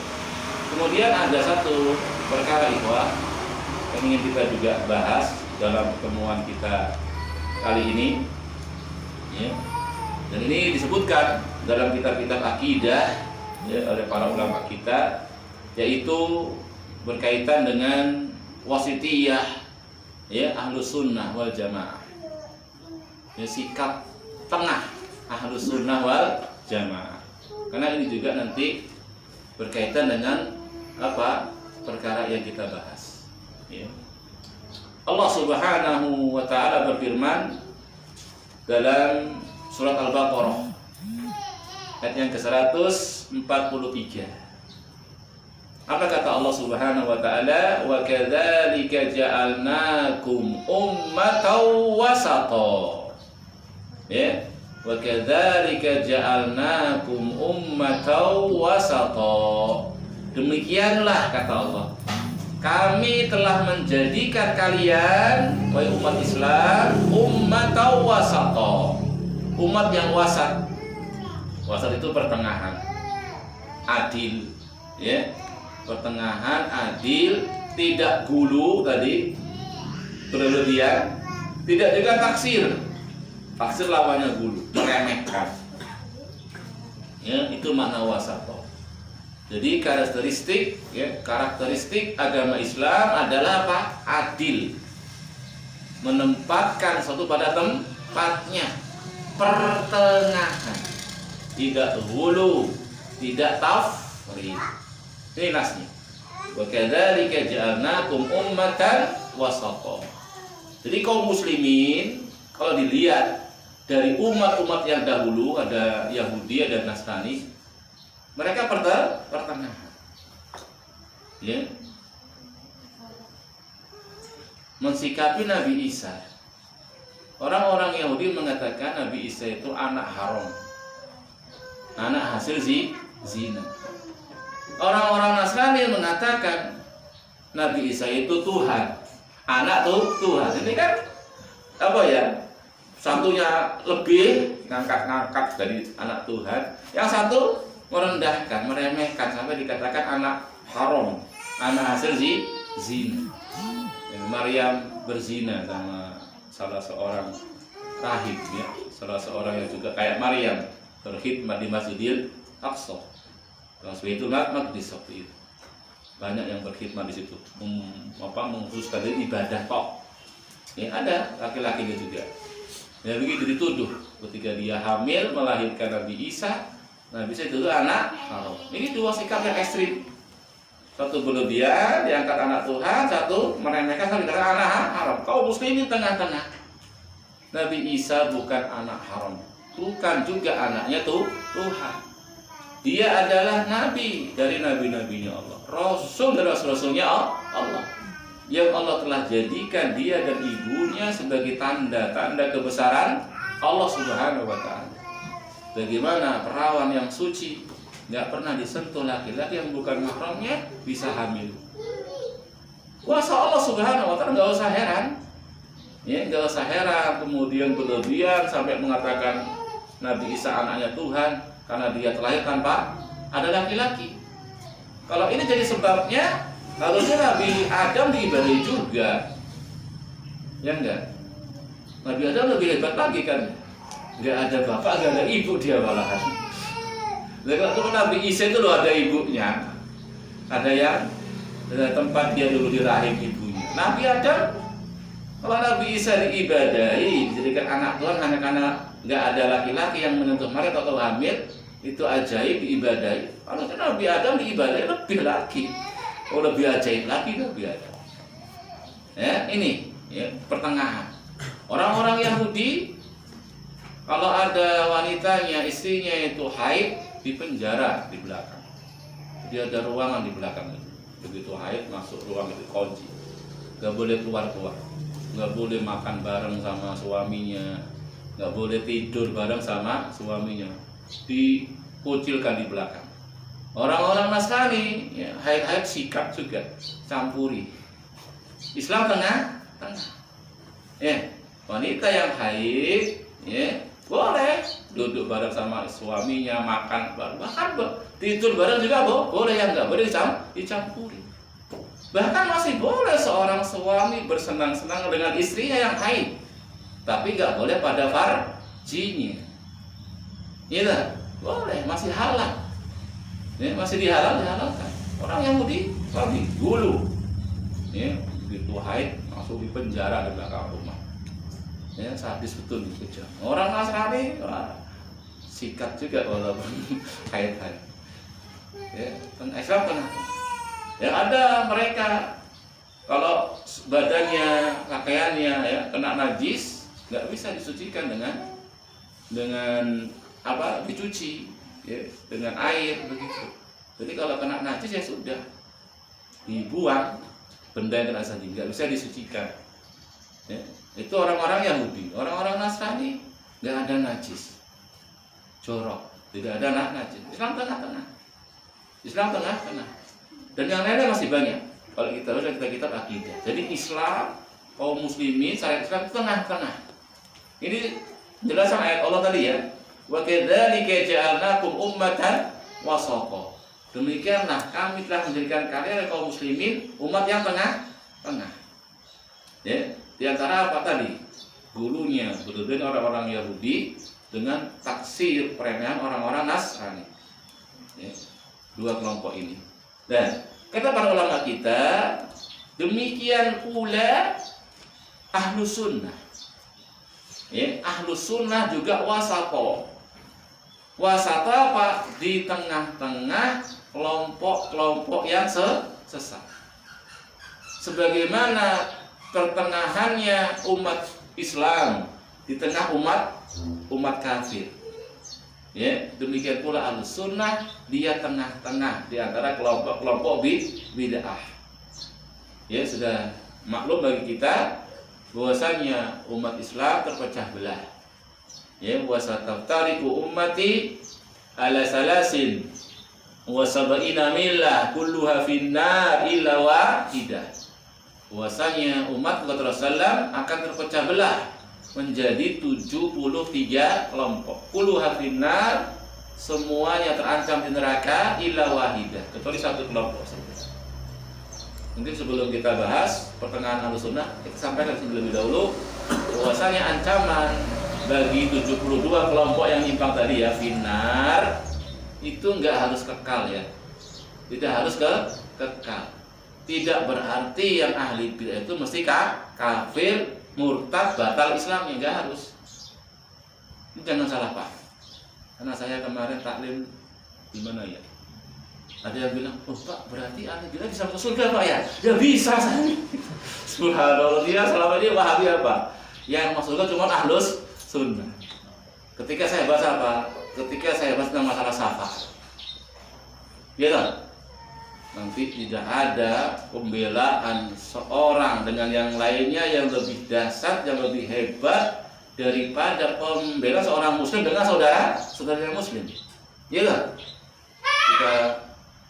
Kemudian ada satu perkara ikhwah yang ingin kita juga bahas dalam pertemuan kita kali ini. Ya. Dan ini disebutkan dalam kitab-kitab akidah, ya, oleh para ulama kita, yaitu berkaitan dengan wasitiyah, ya, ahlus sunnah wal jamaah, ya, sikap tengah ahlus sunnah wal jamaah. Karena ini juga nanti berkaitan dengan apa perkara yang kita bahas. Ya. Allah Subhanahu wa Ta'ala berfirman dalam surat Al-Baqarah ayat yang ke-143. Apa kata Allah Subhanahu wa taala? Wa kadzalika ja'alnakum ummatan wasata. Ya. Wa kadzalika ja'alnakum ummatan wasata. Demikianlah kata Allah, kami telah menjadikan kalian, wahai umat Islam, ummatan wasata. Umat yang wasat. Wasat itu pertengahan, adil, ya. Pertengahan, adil, tidak gulu tadi, berlebihan, tidak juga taksir. Taksir lawannya gulu, meremehkan. Ya, itu makna wasata. Jadi karakteristik agama Islam adalah apa? Adil, menempatkan sesuatu pada tempatnya, pertengahan, tidak hulu, tidak tafrid. Ini nasnya. Wa kadzalika ja'alnakum ummatan wasata. Jadi kaum muslimin kalau dilihat dari umat-umat yang dahulu, ada Yahudi, ada Nasrani, mereka pertengahan. Ya. Mensikapi Nabi Isa. Orang-orang Yahudi mengatakan Nabi Isa itu anak haram, anak hasil zina. Orang-orang Nasrani mengatakan Nabi Isa itu Tuhan, anak Tuhan. Ini kan apa ya? Satunya lebih ngangkat dari anak Tuhan, yang satu merendahkan, meremehkan sampai dikatakan anak haram, anak hasil zina. Maryam berzina sama salah seorang rahib, ya, salah seorang yang juga kayak Maryam berkhidmat di Masjidil Aqsa. Masjidil Maqdis itu banyak yang berkhidmat di situ, mengkhususkan diri ibadah kok. Ya, ada laki-lakinya juga. Ya, begitu dituduh ketika dia hamil melahirkan Nabi Isa. Nabi Isa itu anak haram. Ini dua sikap yang ekstrim. Satu berlebihan, diangkat anak Tuhan, satu meremehkan, satu dikatakan anak haram. Kaum muslimin tengah-tengah. Nabi Isa bukan anak haram, bukan juga anaknya Tuhan. Dia adalah nabi dari nabi-nabinya Allah, rasul dari rasul-rasulnya Allah, yang Allah telah jadikan dia dan ibunya sebagai tanda-tanda kebesaran Allah Subhanahu wa taala. Bagaimana perawan yang suci, nggak pernah disentuh laki-laki yang bukan mahramnya, bisa hamil. Kuasa Allah Subhanahu wa taala, nggak usah heran. Ya, nggak usah heran kemudian berlebihan sampai mengatakan Nabi Isa anaknya Tuhan karena dia terlahir tanpa ada laki-laki. Kalau ini jadi sebabnya, harusnya Nabi Adam diibadahi juga. Ya enggak? Nabi Adam lebih hebat lagi kan? Nggak ada bapak, nggak ada ibu dia malahan. Kalau Nabi Isa itu loh ada ibunya, ada yang tempat dia dulu di rahim ibunya. Nabi Adam, kalau Nabi Isa diibadahi, dijadikan anak Tuhan hanya karena nggak ada laki-laki yang menyentuh mereka atau hamil, itu ajaib diibadahi. Kalau Nabi Adam diibadahi lebih lagi, lebih ajaib lagi Nabi Adam. Ya, ini ya, pertengahan. Orang-orang Yahudi, kalau ada wanitanya, istrinya itu haid, dipenjara di belakang. Jadi ada ruangan di belakang itu. Begitu haid masuk ruang itu kunci, nggak boleh keluar-keluar, nggak boleh makan bareng sama suaminya, nggak boleh tidur bareng sama suaminya, dikucilkan di belakang. Orang-orang Nasrani ya, haid-haid sikat juga, campuri. Islam tengah. Ya, wanita yang haid ya boleh duduk bareng sama suaminya, makan bareng, bahkan tidur bareng juga boleh, yang nggak boleh dicampuri. Bahkan masih boleh seorang suami bersenang-senang dengan istrinya yang haid, tapi nggak boleh pada farjinya. Iya, boleh, masih halal. Ya, masih dihalalkan. Orang Yahudi lagi dulu, ya, begitu haid langsung dipenjara di belakang rumah. Ya, sadis betul dikejar. Orang Nasrani sikat juga walaupun haid-haid. Ya, Islam tengah. Yang ada mereka kalau badannya, pakaiannya ya kena najis, nggak bisa disucikan dengan apa? Dicuci, ya, dengan air begitu. Jadi kalau kena najis ya sudah, dibuang, benda yang kena najis nggak bisa disucikan. Ya. Itu orang-orang Yahudi, orang-orang Nasrani nggak ada najis, jorok, tidak ada najis. Islam tengah-tengah, Islam tengah-tengah. Dan yang lainnya masih banyak. Kalau kita baca kitab akidah. Jadi Islam, kaum muslimin, syariat Islam itu tengah-tengah. Ini penjelasan ayat Allah tadi ya. Wa kadzalika ja'alnakum ummatan wasata. Demikianlah kami telah menjadikan kalian kaum muslimin umat yang tengah-tengah. Ya, di antara apa tadi? Gurunya berlebih orang-orang Yahudi dengan taksir peremehan orang-orang Nasrani. Ya, dua kelompok ini. Dan kata para ulama kita, demikian pula ahlus sunnah. Ya, ahlus sunnah juga wasato. Wasato apa? Di tengah-tengah kelompok-kelompok yang sesat. Sebagaimana pertengahannya umat Islam di tengah umat kafir. Ya, demikian pula ahlus sunnah, dia tengah-tengah di antara kelompok-kelompok bid'ah. Ya, sudah maklum bagi kita bahwasanya umat Islam terpecah belah. Ya, wasataftariqu ummati ala salasin wa sab'ina millah kulluha finnar illa wahidah. Bahwasanya umat Rasulullah akan terpecah belah menjadi 73 kelompok. Kulluha finnar, semuanya terancam di neraka illa wahidah, kecuali satu kelompok saja. Mungkin sebelum kita bahas pertengahan Ahlussunnah, kita sampaikan lebih dahulu bahwasanya ancaman bagi 72 kelompok yang nyimpang tadi ya, finnar, itu enggak harus kekal ya. Tidak harus kekal. Tidak berarti yang ahli bid'ah itu mesti kafir, murtad, batal Islamnya, enggak harus. Ini jangan salah paham. Karena saya kemarin taklim di mana ya? Ada yang bilang, "Oh, Pak, berarti ahli bid'ah bisa masuk surga, Pak ya?" Ya bisa saya. Subhanallah, dia selama ini Wahabi apa? Yang masuk surga cuma ahlus sunnah. Ketika saya bahas apa? Ketika saya bahas tentang masalah syafaat. Ya kan? Nanti tidak ada pembelaan seorang dengan yang lainnya yang lebih dahsyat, yang lebih hebat daripada pembela seorang muslim dengan saudara muslim. Ya kan? Jika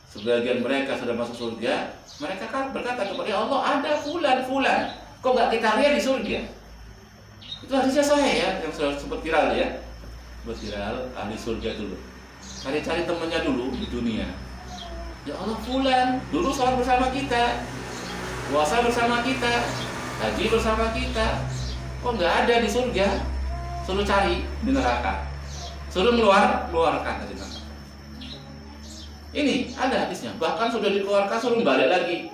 sebagian mereka sudah masuk surga, mereka kan berkata kepada Allah, ada fulan, kok nggak kita lihat di surga? Itu hadisnya sahih ya, yang sempat viral ya, viral ahli surga dulu. Cari-cari temannya dulu di dunia. Ya Allah, fulan dulu sholat bersama kita, puasa bersama kita, haji bersama kita, kok nggak ada di surga? Suruh cari di neraka, suruh keluarkan dari neraka. Ini ada hadisnya, bahkan sudah dikeluarkan suruh balik lagi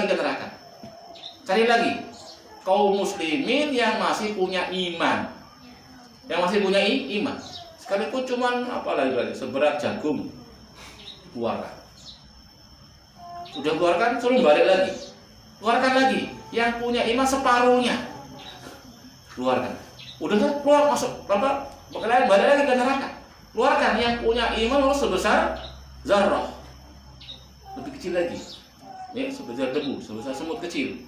ke neraka. Cari lagi kaum muslimin yang masih punya iman, sekalipun cuman apalagi seberat jagung, keluarkan. Sudah keluarkan, suruh balik lagi, keluarkan lagi. Yang punya iman separuhnya, keluarkan. Udah kan keluar, masuk apa? Balik lagi ke neraka. Keluarkan. Yang punya iman harus sebesar zarrah, lebih kecil lagi, ya, sebesar debu, sebesar semut kecil.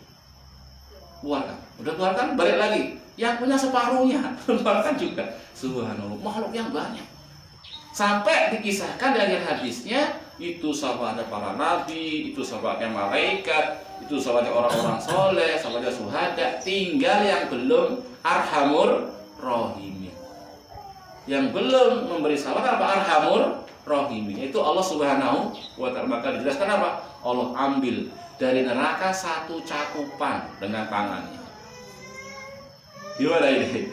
Keluarkan. Udah keluarkan, balik lagi. Yang punya separuhnya, keluarkan juga. Subhanallah, makhluk yang banyak. Sampai dikisahkan dari hadisnya, itu sahabatnya para nabi, itu sahabatnya malaikat, itu sahabatnya orang-orang soleh, sahabatnya syuhada. Tinggal yang belum arhamur rahimin, yang belum memberi sahabat apa? Arhamur rahimin, itu Allah Subhanahu wa ta'ala. Maka dijelaskan apa? Allah ambil dari neraka satu cakupan dengan tangannya. Gimana ini?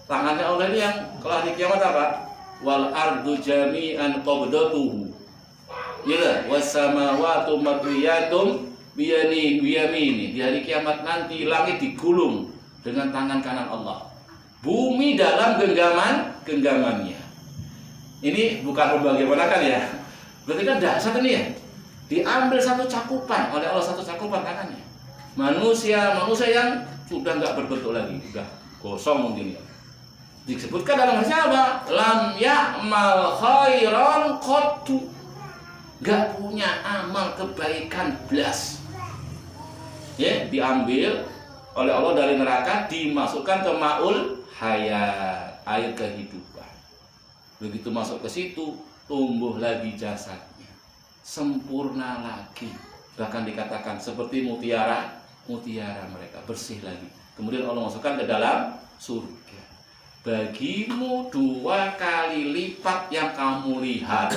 Tangannya Allah ini yang kalau hari kiamat apa? Wal ardu jami'an qabdatuhu. Ya, wasamawatu matwiyatum biyamini. Di hari kiamat nanti langit digulung dengan tangan kanan Allah. Bumi dalam genggamannya. Ini bukan bagaimana kan ya? Berarti kan dahsyat ini ya. Diambil satu cakupan oleh Allah, satu cakupan tangannya. Manusia yang sudah nggak berbentuk lagi, sudah kosong mungkin ya. Disebutkan dalam hadisnya apa? Lam ya'mal khairan qattu. nggak punya amal kebaikan belas, ya, diambil oleh Allah dari neraka, dimasukkan ke maul hayat, air kehidupan. Begitu masuk ke situ, tumbuh lagi jasadnya, sempurna lagi, bahkan dikatakan seperti mutiara mereka, bersih lagi. Kemudian Allah masukkan ke dalam surga. Bagimu 2 kali lipat yang kamu lihat.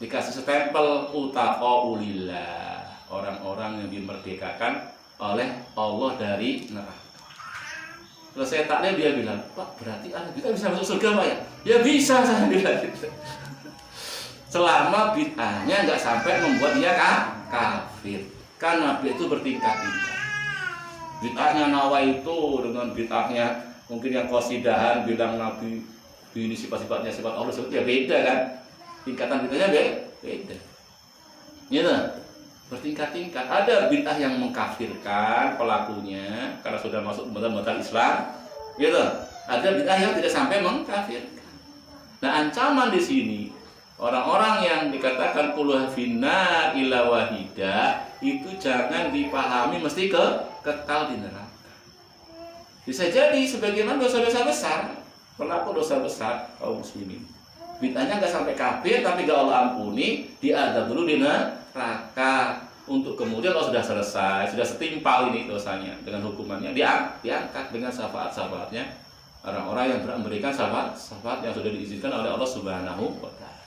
Dikasih stempel utaqaulillah, orang-orang yang dimerdekakan oleh Allah dari neraka. Terus saya taklim, dia bilang, Pak, berarti kita bisa masuk surga Pak ya? Ya bisa, saya bilang gitu. Selama bid'ahnya nggak sampai membuat dia kafir. Kan Nabi itu bertingkat-tingkat. Bid'ahnya Nawa itu dengan bid'ahnya mungkin yang qasidahan bilang Nabi ini sifat-sifatnya sifat Allah, ya beda kan? Tingkatan bid'ahnya beda. Gitu. Bertingkat-tingkat. Ada bid'ah yang mengkafirkan pelakunya karena sudah masuk batal Islam. Gitu. Ada bid'ah yang tidak sampai mengkafirkan. Nah, ancaman di sini orang-orang yang dikatakan puluh finna illa wahida itu jangan dipahami mesti kekal di neraka. Bisa jadi sebagaimana dosa-dosa besar, pelaku dosa besar kaum muslimin, bid'ahnya nggak sampai kafir tapi gak Allah ampuni, diadab dulu di neraka, untuk kemudian kalau sudah selesai, sudah setimpal ini dosanya dengan hukumannya, diangkat dengan syafaat-syafaatnya orang-orang yang memberikan syafaat yang sudah diizinkan oleh Allah Subhanahu wa Ta'ala.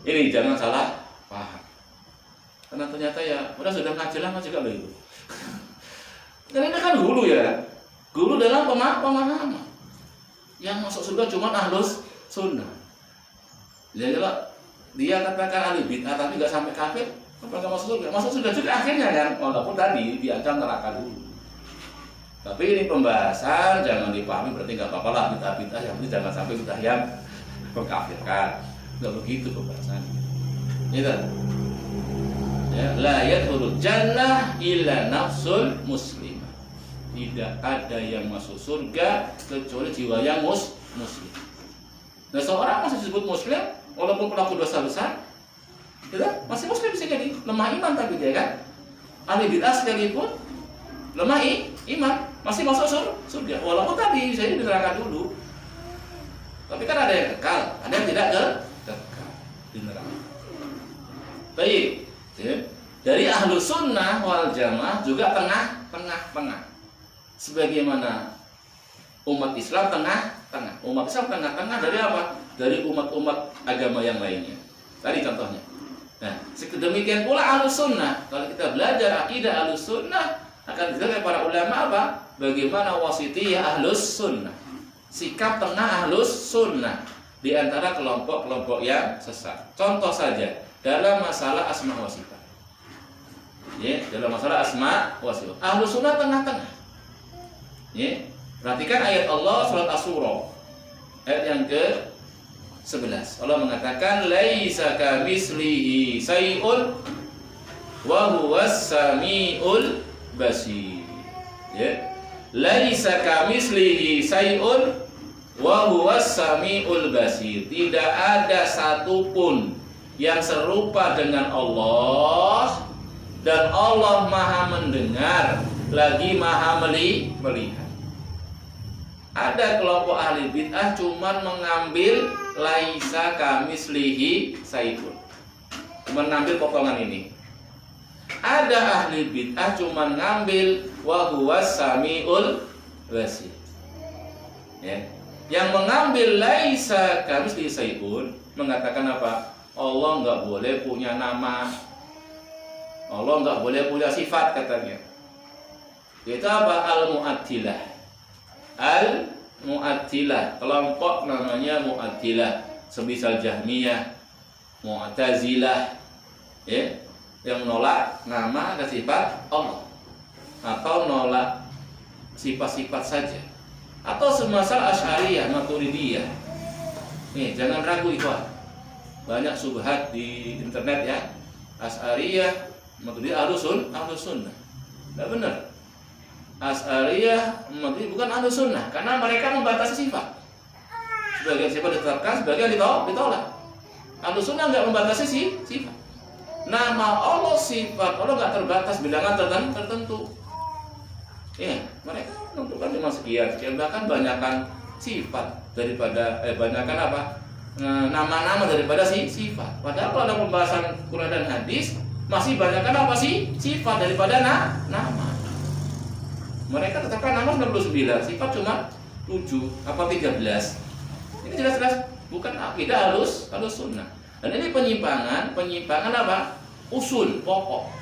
Ini jangan salah paham. Karena ternyata ya, sudah ngaji lama juga loh itu. Dan ini kan guru ya. Guru dalam pemahaman. Yang masuk surga cuma ahlus sunnah. Jadi kalau dia katakan ahli bid'ah tapi nggak sampai kafir, apa nggak masuk surga? Masuk surga juga akhirnya kan. Walaupun tadi diancam neraka dulu. Tapi ini pembahasan jangan dipahami berarti nggak apa-apa lah bid'ah-bid'ah, yang penting jangan sampai bid'ah yang mengkafirkan. Nggak begitu pembahasannya. Gitu. Ya, la yadkhulul jannah illa nafsul muslimah. Tidak ada yang masuk surga kecuali jiwa yang muslim. Nah, seorang masih disebut muslim walaupun pelaku dosa besar, gitu? Masih muslim bisa jadi lemah iman tapi dia kan ahli bid'ah sekalipun lemah iman masih masuk surga walaupun tadi saya di neraka dulu. Tapi kan ada yang kekal, ada yang tidak kekal di neraka. Baik. Dari ahlu sunnah wal jamaah juga tengah-tengah. Sebagaimana umat Islam tengah-tengah. Umat Islam tengah-tengah dari apa? Dari umat-umat agama yang lainnya. Tadi contohnya. Nah, sedemikian pula ahlu sunnah. Kalau kita belajar akidah ahlu sunnah, akan dilihat para ulama apa? Bagaimana wasitiyah ahlus sunnah. Sikap tengah ahlus sunnah di antara kelompok-kelompok yang sesat. Contoh saja dalam masalah asma wa sifat. Ya, dalam masalah asma wa sifat. Ahlus sunnah tengah-tengah. Ya, perhatikan ayat Allah surat Asy-Syura ayat yang ke-11. Allah mengatakan laisa kamitslihi syai'un wa huwas samiul basir. Ya. Laisa kamitslihi syai'un wa huwas samiul basir. Tidak ada satupun yang serupa dengan Allah, dan Allah Maha mendengar lagi Maha melihat. Ada kelompok ahli bid'ah cuman mengambil laisa kamitslihi syai'un, mengambil potongan ini. Ada ahli bid'ah cuman ngambil wa huwas samiul basir. Ya. Yang mengambil laisa kamitslihi syai'un mengatakan apa? Allah nggak boleh punya nama, Allah nggak boleh punya sifat katanya. Itu apa? Al-Mu'attilah. Al-Mu'attilah, kelompok namanya Mu'attilah, semisal Jahmiyah, Mu'tazilah, ya, yang menolak nama dan sifat Allah, atau menolak sifat-sifat saja, atau semisal Asy'ariyah, Maturidiyah. Nih, jangan ragu itu. Banyak subhat di internet ya. Asy'ariyah, Maturidiyah, Ahlus Sunnah. Tidak benar. Asy'ariyah bukan Ahlus Sunnah karena mereka membatasi sifat. Sebagian sifat ditetapkan, sebagian ditolak. Ahlussunnah nggak membatasi sifat. Nama Allah, sifat Allah nggak terbatas bilangan tertentu. Ya, mereka menentukan cuma sekian, bahkan banyakkan sifat daripada banyakkan apa? Nama-nama daripada sifat. Padahal kalau ada pembahasan Quran dan hadis masih banyakkan apa sih? Sifat daripada nama. Mereka tetapkan nama 99, sifat cuma 7 apa 13. Ini jelas-jelas bukan akidah Ahlussunnah. Dan ini penyimpangan apa? Usul pokok.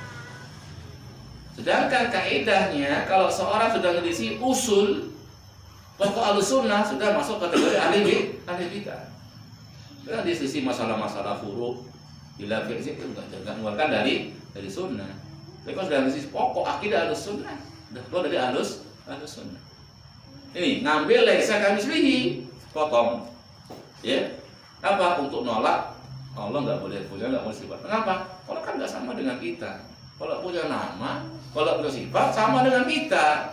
Sedangkan kaidahnya kalau seorang sudah mengisi usul pokok Ahlussunnah sudah masuk kategori ahli bidah. Karena di sisi masalah-masalah furu bila fiqh itu enggak mengeluarkan dari sunnah. Tapi kalau sudah di sisi pokok akidah Ahlussunnah, sudah keluar dari Ahlussunnah. Ini ngambil laisa kamitslihi, potong. Ya. Apa? Untuk nolak Allah nggak boleh punya, nggak boleh sifat. Kenapa? Allah kan nggak sama dengan kita. Kalau punya nama, kalau punya sifat sama dengan kita.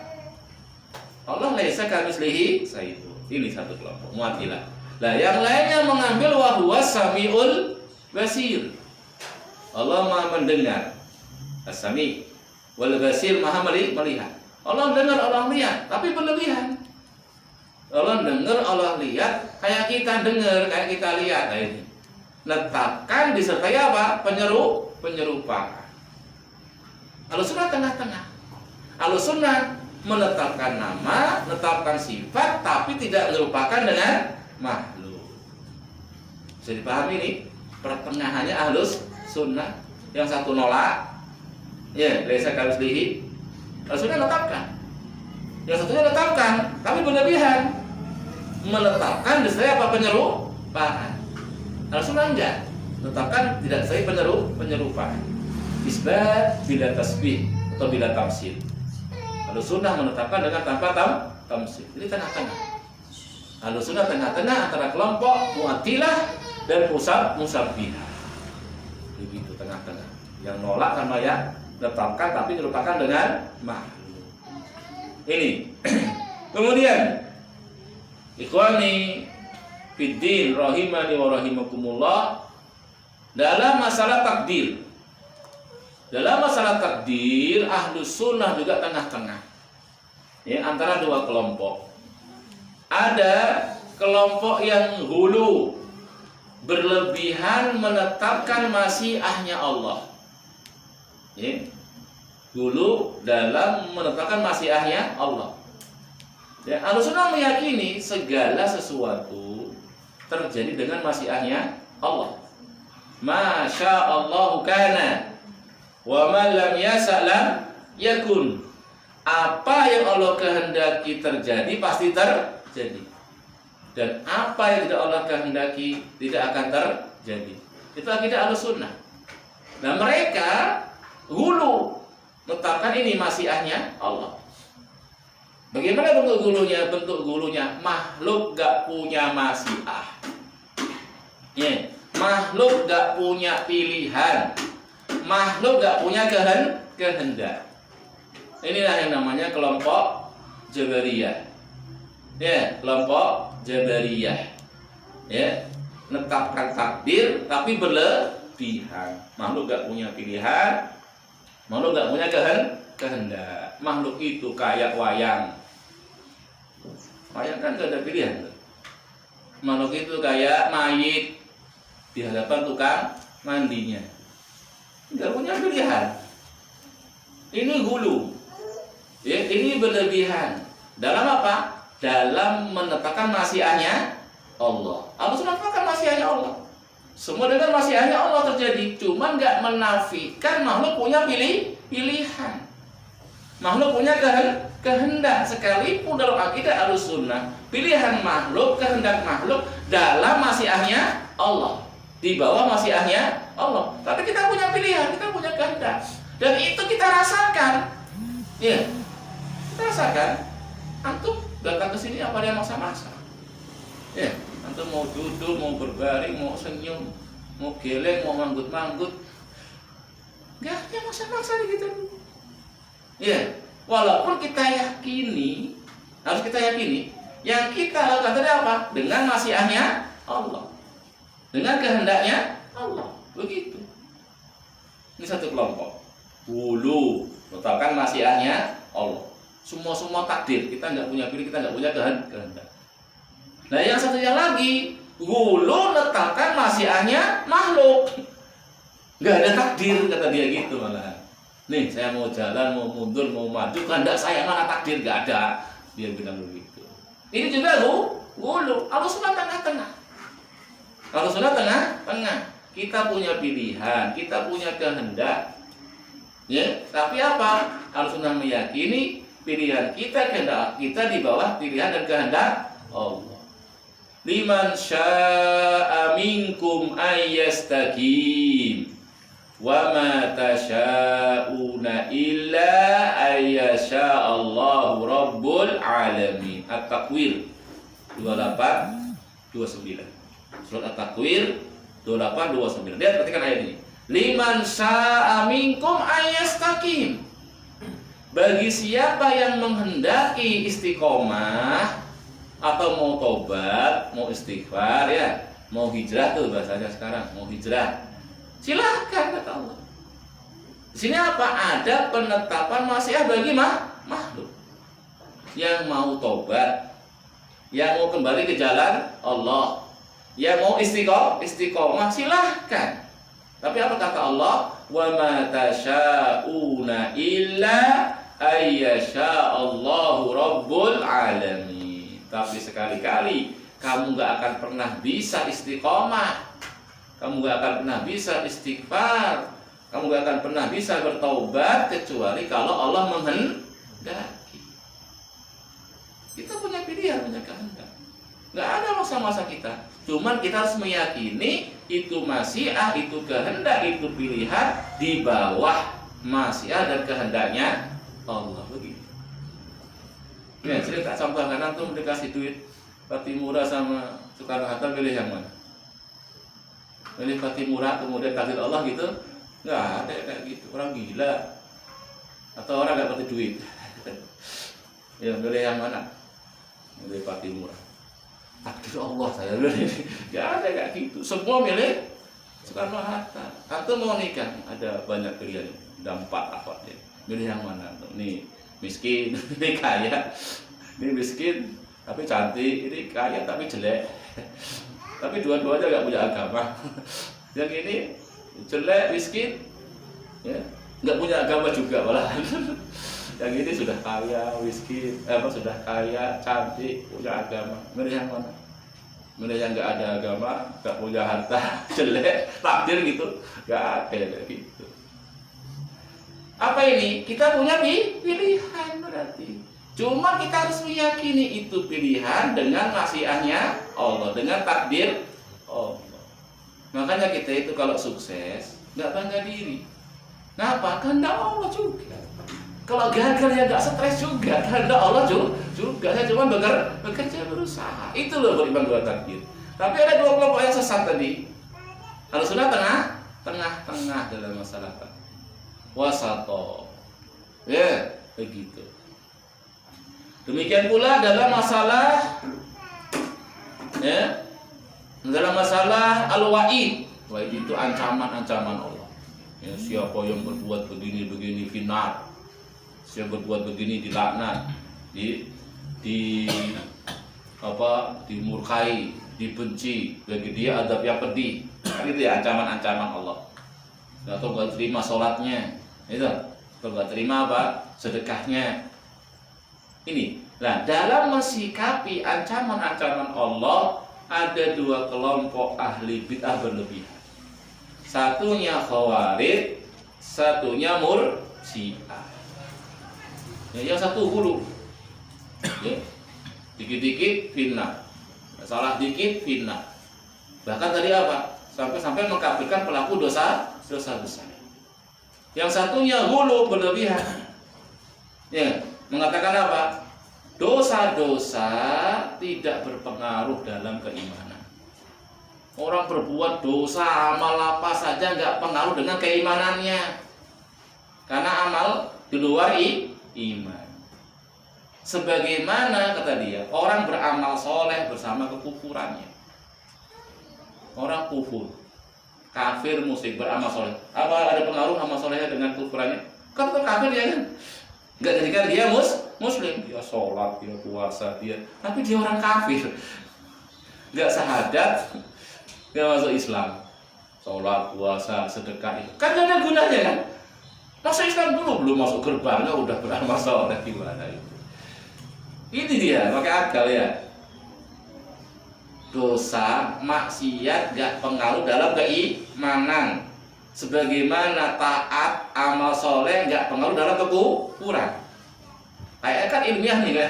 Allah laisa kamitslihi syai'un. Ini satu kelompok Mu'atzilah. Nah, yang lainnya mengambil wa huwa samiul basir. Allah Maha mendengar. As-Sami wal Basir Maha melihat. Allah dengar, Allah lihat, tapi berlebihan. Allah dengar, Allah lihat, kayak kita dengar, kayak kita lihat. Nah, ini. Letakkan disertai apa? Penyerupaan. Ahlussunnah tengah-tengah. Ahlussunnah menetapkan nama, menetapkan sifat, tapi tidak merupakan dengan makhluk. Bisa dipahami ini? Pertengahannya Ahlussunnah. Yang satu nolak, ya, laisa kamitslihi. Ahlussunnah menetapkan. Yang satunya menetapkan, tapi berlebihan. Menetapkan disertai apa? Penyerupaan. Ahlussunnah enggak. Menetapkan tidak disertai penyerupaan. Isbat bila tasbih atau bila tamsil. Ahlussunnah menetapkan dengan tanpa tamsil. Ini tengah-tengah. Ahlussunnah tengah-tengah antara kelompok Mu'atzilah dan Musabbihah. Begitu tengah-tengah. Yang nolak sama yang menetapkan tapi merupakan dengan makhluk. Ini. Kemudian ikhwani fiddin rahimani wa rahimakumullah, dalam masalah takdir. Dalam masalah takdir, Ahlussunnah juga tengah-tengah. Ya, antara dua kelompok. Ada kelompok yang hulu, berlebihan menetapkan masyiahnya Allah. Ya. Hulu dalam menetapkan masyiahnya Allah. Ya, Ahlussunnah meyakini segala sesuatu terjadi dengan masyiahnya Allah. Masya Allahu kana wa man lam yasha lam yakun. Apa yang Allah kehendaki terjadi pasti terjadi. Dan apa yang tidak Allah kehendaki tidak akan terjadi. Itu akidah Ahlussunnah. Nah, mereka hulu menetapkan ini masyiahnya Allah. Bagaimana bentuk hulunya? Bentuk hulunya makhluk gak punya masyiah. Ya, makhluk gak punya pilihan. Makhluk gak punya kehendak. Inilah yang namanya kelompok Jabariyah. Ya, kelompok Jabariyah. Ya, menetapkan takdir tapi berlebihan. Makhluk gak punya pilihan. Makhluk gak punya kehendak. Makhluk itu kayak wayang. Wayang kan gak ada pilihan. Makhluk itu kayak mayit di hadapan tukang mandinya. Gak punya pilihan. Ini hulu. Ya, ini berlebihan. Dalam apa? Dalam menetapkan masyiahnya Allah. Ahlussunnah menetapkan masyiahnya Allah. Semua dengan masyiahnya Allah terjadi. Cuman gak menafikan makhluk punya pilihan. Makhluk punya kehendak. Sekalipun dalam akidah Ahlussunnah, pilihan makhluk, kehendak makhluk dalam masyiahnya Allah, di bawah masyiahnya Allah. Tapi kita punya pilihan, kita punya kehendak, dan itu kita rasakan. Ya, kita rasakan. Antum datang ke sini apa dia maksa-maksa? Ya, antum mau duduk, mau berbaring, mau senyum, mau geleng, mau manggut-manggut, gak ada maksa-maksa gitu. Ya, walaupun kita yakini, harus kita yakini, yang kita lakukan tadi apa? Dengan masyiahnya Allah, dengan kehendaknya Allah. Begitu. Ini satu kelompok. Hulu, letakkan masyiahnya Allah. Semua takdir, kita nggak punya pilih, kita nggak punya kehendak. Nah yang satunya lagi, hulu letakkan masyiahnya makhluk. Nggak ada takdir, kata dia gitu malah. Nih saya mau jalan, mau mundur, mau maju, kehendak saya mana takdir, nggak ada. Dia bilang begitu. Ini juga hulu, Ahlussunnah tengah-tengah. Ahlussunnah tengah-tengah. Kita punya pilihan, kita punya kehendak. Ya, tapi apa? Ahlussunnah meyakini pilihan kita, kehendak kita di bawah pilihan dan kehendak Allah. Liman syaa minkum ayyastaqim wa ma tasyauna illa ayyasha Allahu rabbul alamin. At-Takwir 28:29. Surat At-Takwir 28:29. Lihat, perhatikan ayat ini. Liman syaa minkum ayyastaqim. Bagi siapa yang menghendaki istiqomah atau mau tobat, mau istighfar ya, mau hijrah tuh bahasanya sekarang, mau hijrah. Silahkan kata Allah. Di sini apa? Ada penetapan masyiah bagi makhluk. Yang mau tobat, yang mau kembali ke jalan Allah, yang mau istiqomah silahkan. Tapi apa kata Allah? Wa ma tasyauna illa ayyasha Allahu rabbul alamin. Tapi sekali-kali kamu gak akan pernah bisa istiqomah, kamu gak akan pernah bisa istighfar, kamu gak akan pernah bisa bertaubat kecuali kalau Allah menghendaki. Kita punya pilihan, punya kehendak. Gak ada masa-masa kita. Cuman kita harus meyakini itu masyiah, itu kehendak, itu pilihan di bawah masyiah dan kehendaknya Allah. Begitu. Ya, sering tak contohkan, antum dikasih duit Fatimura sama Soekarno-Hatta, pilih yang mana? Pilih Fatimura kemudian takdir Allah gitu? Nggak ada kayak gitu, orang gila atau orang nggak dapat duit. Ya, pilih yang mana? Pilih Fatimura. Takdir Allah saya pilih. Nggak ada kayak gitu. Semua milih Soekarno-Hatta. Antum mau nikah, ada banyak pilihan, ada 4 apa ya? Pilih yang mana? Nih miskin, ini kaya. Ini miskin tapi cantik, ini kaya tapi jelek. Tapi dua-duanya nggak punya agama. Yang ini jelek, miskin, ya nggak punya agama juga malahan. Yang ini sudah kaya, miskin, sudah kaya, cantik, punya agama. Milih yang mana? Milih yang nggak ada agama, nggak punya harta, jelek, takdir gitu, nggak ada kayak gitu. Apa ini? Kita punya pilihan berarti. Cuma kita harus meyakini itu pilihan dengan masyiahnya Allah, dengan takdir Allah. Makanya kita itu kalau sukses nggak bangga diri. Kenapa? Kehendak Allah juga. Kalau gagal ya nggak stres juga, kehendak Allah juga. Saya cuma bekerja berusaha. Itu loh beriman dua takdir. Tapi ada dua kelompok yang sesat tadi. Ahlussunnah tengah dalam masalah wasato. Ya, begitu. Demikian pula dalam masalah al-wa'id. Wa'id itu ancaman-ancaman Allah. Ya, siapa yang berbuat begini finar. Siapa berbuat begini dilaknat, dimurkai, dibenci, bagi dia azab yang pedih. Kan itu ya ancaman-ancaman Allah. Atau enggak terima sholatnya, itu. Atau enggak terima sedekahnya. Ini. Nah, dalam mensikapi ancaman-ancaman Allah ada dua kelompok ahli bid'ah berlebihan. Satunya Khawarij, satunya Murji'ah. Ya, yang satu hulu. Ya. Dikit-dikit fitnah. Salah dikit fitnah. Bahkan tadi apa? Sampai mengkafirkan pelaku dosa besar. Yang satunya hulu berlebihan. Ya, mengatakan apa? Dosa-dosa tidak berpengaruh dalam keimanan. Orang berbuat dosa, amal apa saja nggak pengaruh dengan keimanannya. Karena amal di luar iman. Sebagaimana kata dia, orang beramal soleh bersama kekufurannya. Orang kufur, kafir musyrik beramal soleh. Apa ada pengaruh amal solehnya dengan kufurannya? Kan tetap kafir ya kan? Nggak jadikan dia muslim, dia sholat, dia puasa, tapi dia orang kafir. Nggak syahadat, nggak masuk Islam. Sholat, puasa, sedekah itu kan nggak ada gunanya kan? Masuk Islam dulu, belum masuk gerbangnya udah beramal soleh, gimana itu? Ini dia, pakai akal ya. Dosa, maksiat gak pengaruh dalam keimanan. Sebagaimana taat, amal soleh gak pengaruh dalam kekufuran. Kayaknya kan ilmiah nih kan.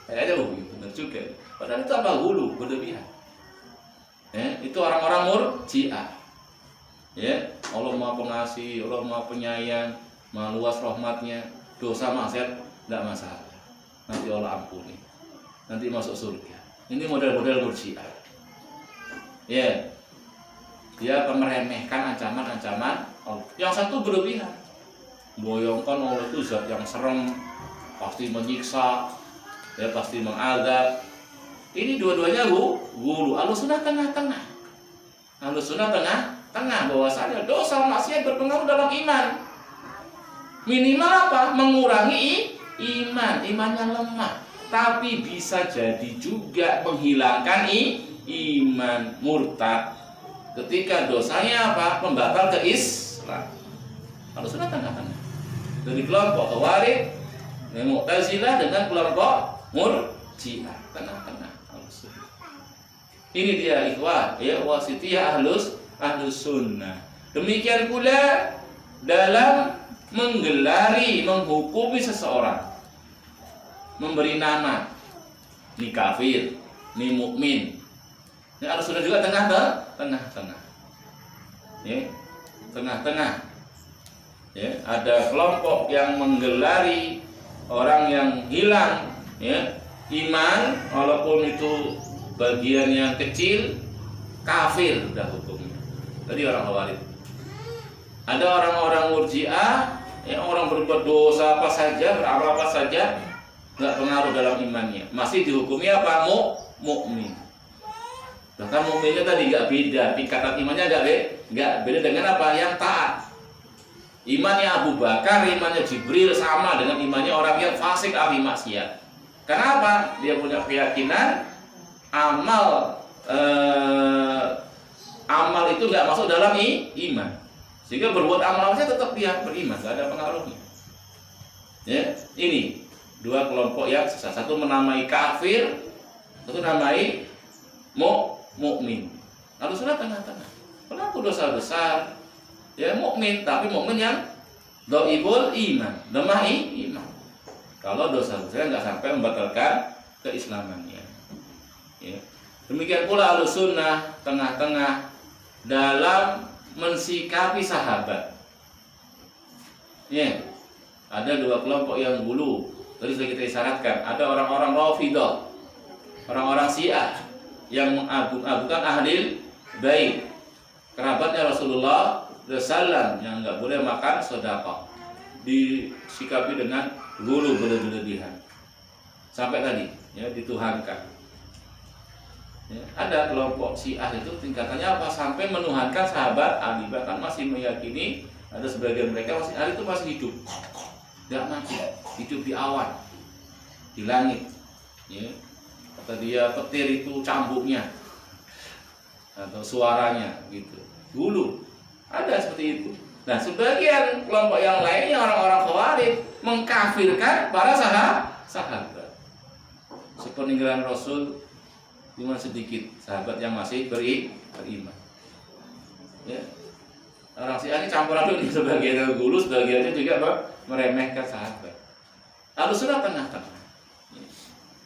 Kayaknya benar juga. Padahal itu apa? Hulu, berlebihan. Itu orang-orang Murji'ah. Ya, Allah Maha Pengasih, Allah Maha Penyayang, Maha luas rahmatnya. Dosa maksiat gak masalah. Nanti Allah ampuni. Nanti masuk surga. Ini model-model Murji'ah. Ya. Dia meremehkan ancaman-ancaman Allah. Yang satu berlebihan. Membayangkan Allah itu zat yang serem, pasti menyiksa, ya pasti mengadab. Ini dua-duanya guru. Ahlussunnah tengah-tengah. Ahlussunnah tengah bahwasanya dosa maksiat berpengaruh dalam iman. Minimal apa? Mengurangi imannya lemah. Tapi bisa jadi juga menghilangkan iman, murtad. Ketika dosanya apa? Membatal ke Islam. Ahlussunnah tengah-tengah. Dari kelompok Khawarij, Mu'tazilah dengan kelompok Murji'ah, tengah-tengah. Ahlussunnah. Ini dia ikhwah, ya wasitiyah Ahlussunnah. Demikian pula dalam menggelari, menghukumi seseorang. Memberi nama, ini kafir, ini mukmin. Ini Ahlussunnah juga tengah-tengah. Ya, tengah-tengah. Ya, ada kelompok yang menggelari orang yang hilang, ya, iman, walaupun itu bagian yang kecil, kafir sudah hukumnya. Tadi orang Khawarij. Ada orang-orang Murji'ah, ya, orang berbuat dosa apa saja, beramal apa saja, nggak pengaruh dalam imannya, masih dihukumi apa? Mukmin. Bahkan mukminnya tadi nggak beda, tingkatan imannya nggak beda dengan apa? Yang taat. Imannya Abu Bakar, imannya Jibril sama dengan imannya orang yang fasik ahli maksiat. Kenapa? Dia punya keyakinan amal itu nggak masuk dalam iman, sehingga berbuat amal saja tetap dia beriman, nggak ada pengaruhnya. Ya, ini dua kelompok yang satu menamai kafir, satu namai mukmin. Ahlussunnah tengah-tengah. Pelaku dosa besar, ya mukmin, tapi mukmin yang dhaiful iman, lemah iman. Kalau dosa besar nggak sampai membatalkan keislamannya. Ya. Demikian pula Ahlussunnah tengah-tengah dalam mensikapi sahabat. Ya. Ada dua kelompok yang dulu tadi sudah kita isyaratkan, ada orang-orang Rafidhah, orang-orang Syiah yang mengagung-agungkan ahli bait, kerabatnya Rasulullah SAW yang nggak boleh makan sedekah, disikapi dengan gulu berlebihan sampai tadi ya dituhankan. Ya, ada kelompok Syiah itu tingkatannya apa? Sampai menuhankan sahabat Ali, bahkan masih meyakini ada sebagian mereka masih Ali itu masih hidup, nggak mati, hidup di awan, di langit. Ya. Kata dia petir itu cambuknya atau suaranya gitu. Dulu ada seperti itu. Nah, sebagian kelompok yang lainnya orang-orang Khawarij mengkafirkan para sahabat. Sepeninggalan Rasul cuma sedikit sahabat yang masih beriman. Ya. Orang Syiah ini campur aduk, sebagian dulu, sebagiannya juga meremehkan sahabat. Ahlussunnah tengah-tengah.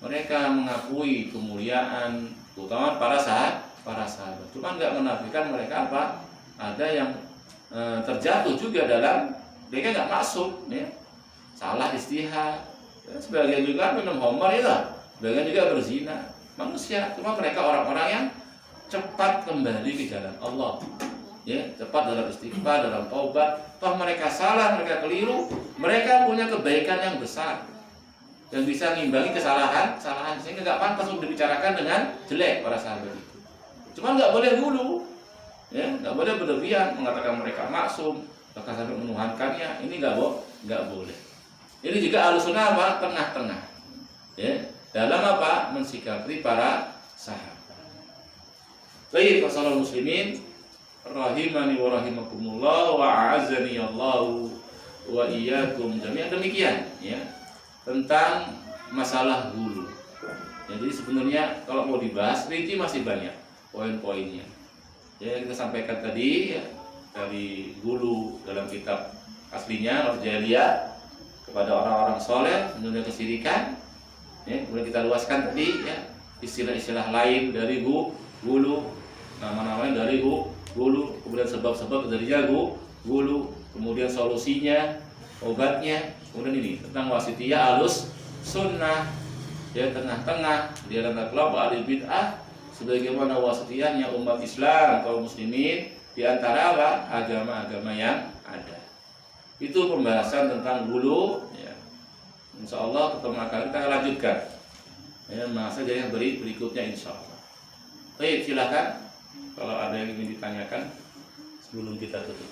Mereka mengakui kemuliaan, terutama para sahabat. Cuma nggak menafikan mereka apa? Ada yang terjatuh juga dalam, mereka nggak masuk, ya. Salah istihad. Ya, sebagian juga minum khamar ya, sebagian juga berzina. Manusia, cuma mereka orang-orang yang cepat kembali ke jalan Allah. Ya, cepat dalam istighfar, dalam taubat. Toh mereka salah, mereka keliru, mereka punya kebaikan yang besar dan bisa ngimbangi kesalahan sehingga nggak pantas untuk dibicarakan dengan jelek para sahabat itu. Cuma nggak boleh dulu. Ya, nggak boleh berlebihan mengatakan mereka maksum, bahkan sampai menuhankannya. Ini nggak boleh. Ini juga Ahlussunnah apa? Tengah-tengah. Ya, dalam apa? Mensikapi para sahabat. Baik, wassalamu muslimin rahimani wa rahimakumullah wa a'azzani Allahu wa iyyakum jami'an. Demikian ya tentang masalah hulu. Ya, jadi sebenarnya kalau mau dibahas rinci masih banyak poin-poinnya. Ya, kita sampaikan tadi ya, dari hulu dalam kitab aslinya Al-Jaliyah kepada orang-orang soleh menunda kesyirikan. Ya, kemudian kita luaskan tadi ya istilah-istilah lain dari hulu, nama-namanya dari hulu, kemudian sebab-sebab dari hulu, kemudian solusinya, obatnya, kemudian ini tentang wasitiyah alus sunnah, ya tengah-tengah di antara kelompok ahli bid'ah, sebagaimana wasitiyahnya umat Islam kaum muslimin di antara agama-agama yang ada. Itu pembahasan tentang hulu. Ya. Insya Allah pertemuan akan kita lanjutkan. Ya, masa jadi yang berikutnya insya Allah. Baik, silakan kalau ada yang ingin ditanyakan sebelum kita tutup.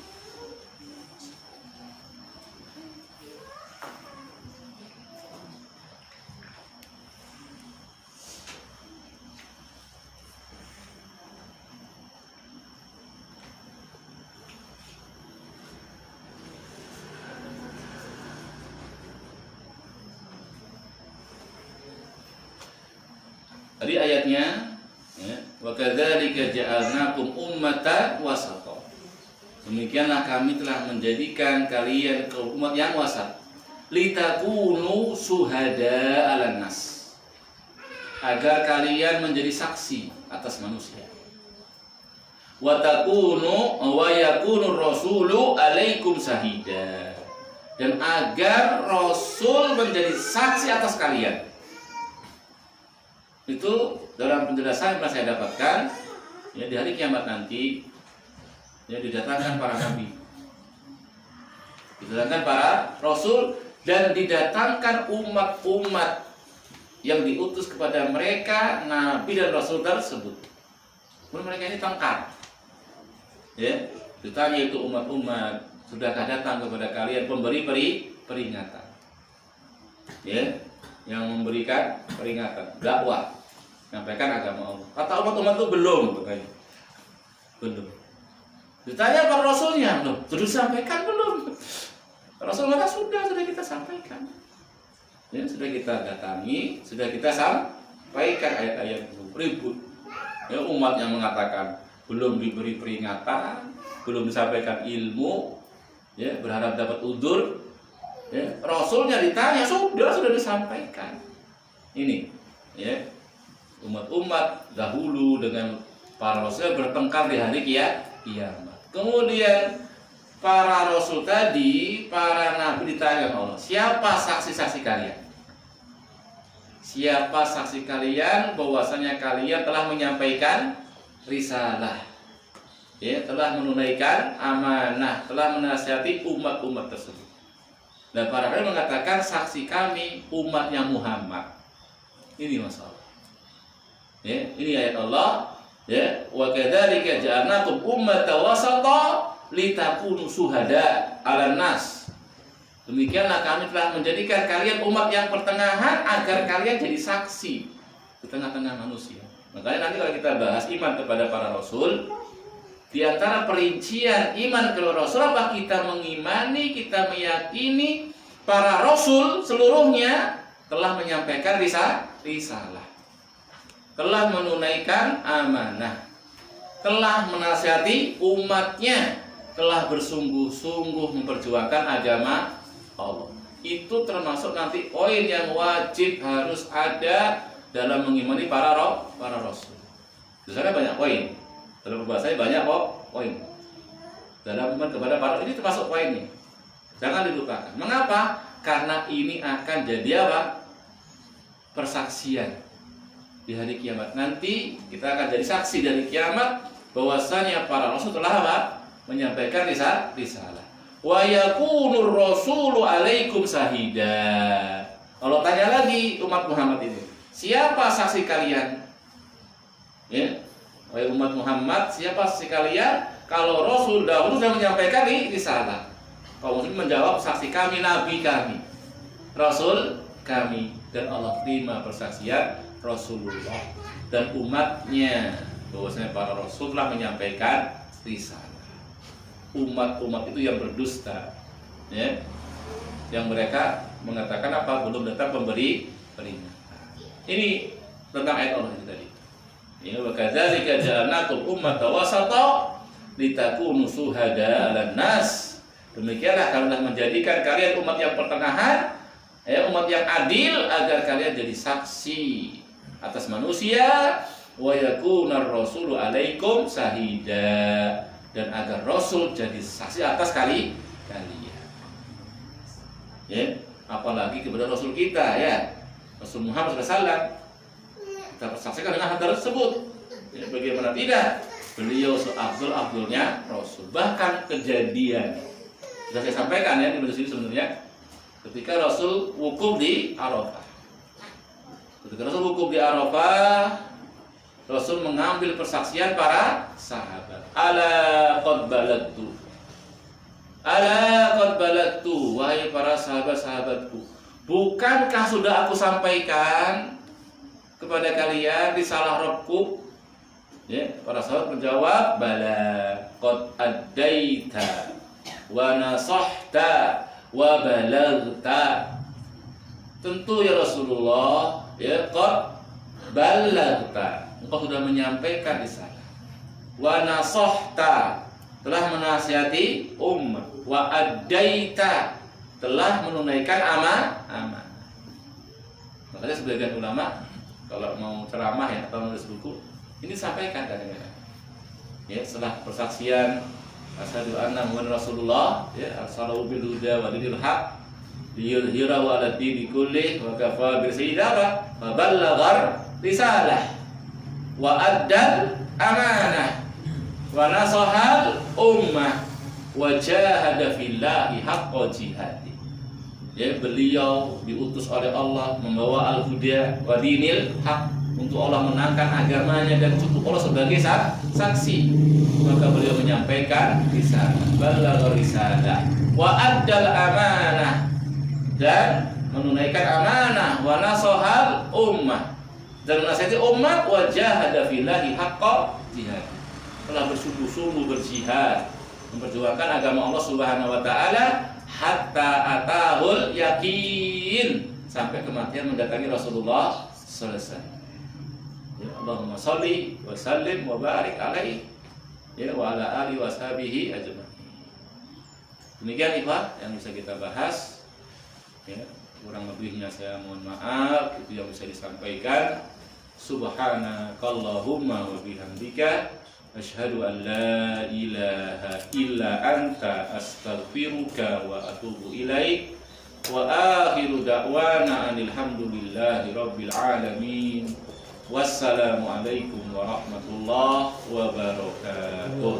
Tadi ayatnya ya, wa kadzalika ja'alnakum ummatan wasata. Demikianlah kami telah menjadikan kalian kaum umat yang wasat. Litakunu syuhada 'alan nas. Agar kalian menjadi saksi atas manusia. Wa takunu wa yakunu rasulu 'alaikum syahida. Dan agar rasul menjadi saksi atas kalian. Itu dalam penjelasan yang pernah saya dapatkan ya di hari kiamat nanti ya didatangkan para nabi, didatangkan para rasul, dan didatangkan umat-umat yang diutus kepada mereka nabi dan rasul tersebut. Kemudian mereka ini tangkap ya, ditanya itu umat-umat, sudahkah datang kepada kalian pemberi peringatan ya, yang memberikan peringatan, dakwah, menyampaikan agama Allah. Kata umat-umat itu belum, belum. Ditanya para rasulnya, loh, sudah disampaikan belum? Rasulullah sudah kita sampaikan. Ya, sudah kita datangi, sudah kita sampaikan ayat-ayat ribut. Ya, umat yang mengatakan belum diberi peringatan, belum disampaikan ilmu, ya, berharap dapat udzur. Ya, rasulnya ditanya sudah disampaikan. Ini ya umat-umat dahulu dengan para rasul bertengkar di hari kiamat. Kemudian para rasul tadi, para nabi ditanya Allah, siapa saksi-saksi kalian? Siapa saksi kalian bahwasanya kalian telah menyampaikan risalah, ya, telah menunaikan amanah, telah menasihati umat-umat tersebut. Dan para ulama mengatakan saksi kami umatnya Muhammad. Ini masalah. Ya, ini ayat Allah. Ya, wa kadzalika ja'alnakum ummatan wasata litakunu syuhada 'alan nas. Demikianlah kami telah menjadikan kalian umat yang pertengahan agar kalian jadi saksi di tengah-tengah manusia. Makanya nanti kalau kita bahas iman kepada para rasul, di antara perincian iman kepada Rasul apa? Kita mengimani, kita meyakini para Rasul seluruhnya telah menyampaikan risalah, telah menunaikan amanah, telah menasihati umatnya, telah bersungguh-sungguh memperjuangkan agama Allah. Itu termasuk nanti poin yang wajib harus ada dalam mengimani para Rasul. Di sana banyak poin. Dalam bahasanya banyak poin. Dalam iman kepada para ini termasuk poin ini. Jangan dilupakan. Mengapa? Karena ini akan jadi apa? Persaksian di hari kiamat nanti. Kita akan jadi saksi dari kiamat bahwasanya para rasul telah apa? Menyampaikan risalah. Wa yakunur rasulu 'alaikum syahida. Kalau tanya lagi umat Muhammad ini, siapa saksi kalian? Ya. Wahai umat Muhammad, siapa saksi kalian Kalau Rasul dahulu sudah menyampaikan risalah. Kaum muslimin menjawab, saksi kami, nabi kami, Rasul kami, dan Allah terima persaksian Rasulullah dan umatnya bahwasanya para Rasul telah menyampaikan risalah. Umat-umat itu yang berdusta, ya, yang mereka mengatakan apa, belum datang pemberi peringatan. Ini tentang ayat Allah itu tadi. Ya, wa kadzalika ja'alnakum ummatan wasata litakunu syuhada 'alan nas. Demikianlah kami telah menjadikan kalian umat yang pertengahan, umat yang adil, agar kalian jadi saksi atas manusia, wa yakunar rasulu 'alaikum syahida, dan agar Rasul jadi saksi atas kalian. Ya, apalagi kepada Rasul kita, ya, Rasul Muhammad SAW. Kita persaksikan dengan hal tersebut. Ya, bagaimana tidak? Beliau seabdul-abdulnya Rasul. Bahkan kejadian sudah saya sampaikan ya di sini sebenarnya, ketika Rasul wukuf di Arafah. Ketika Rasul wukuf di Arafah, Rasul mengambil persaksian para sahabat. Ala qad balagtu. Ala qad balagtu, wahai para sahabat-sahabatku, bukankah sudah aku sampaikan kepada kalian risalah Rabbku? Ya, para sahabat menjawab, bala qad addaita wa nasahta wa balagta. Tentu ya Rasulullah, ya, qad balagta, engkau sudah menyampaikan risalah. Wa nasahta, telah menasihati umat. Wa addaita, telah menunaikan amanah. Makanya sebagian ulama kalau mau ceramah ya atau menulis buku, ini sampaikan kadang-kadang. Ya, setelah persaksian asyhadu anna Muhammadar Rasulullah, ya, arsalahu bil huda wa dinil haq liyudhhirahu 'ala dini kullih wa kafa bisayyidara fa ballaghar risalah wa addal amanah wa nasahal ummah wa jahada fillahi haqqa jihadi. Ya, beliau diutus oleh Allah membawa al-huda wa dinil haq, untuk Allah menangkan agamanya dan cukup Allah sebagai saksi. Maka beliau menyampaikan risalah, balagha risalah wa addal amanah, dan menunaikan amanah, wa nasahal ummah, dan menasihati umat, wa jahada fillahi haqqa jihad, telah bersungguh-sungguh berjihad memperjuangkan agama Allah Subhanahu wa taala hatta atahul yakin, sampai kematian mendatangi Rasulullah sallallahu alaihi wasallam. Ya, Allahumma shalli wa sallim wa barik alaihi, ya, wa ala alihi wa sahbihi ajma'in. Demikian ikhwah yang bisa kita bahas. Ya, kurang lebihnya saya mohon maaf, itu yang bisa disampaikan. Subhanakallahumma wa bihamdika asyhadu an la ilaha illa anta astaghfiruka wa atubu ilaik. Wa akhiru da'wana anil hamdulillahi rabbil alamin. Wassalamualaikum warahmatullahi wabarakatuh.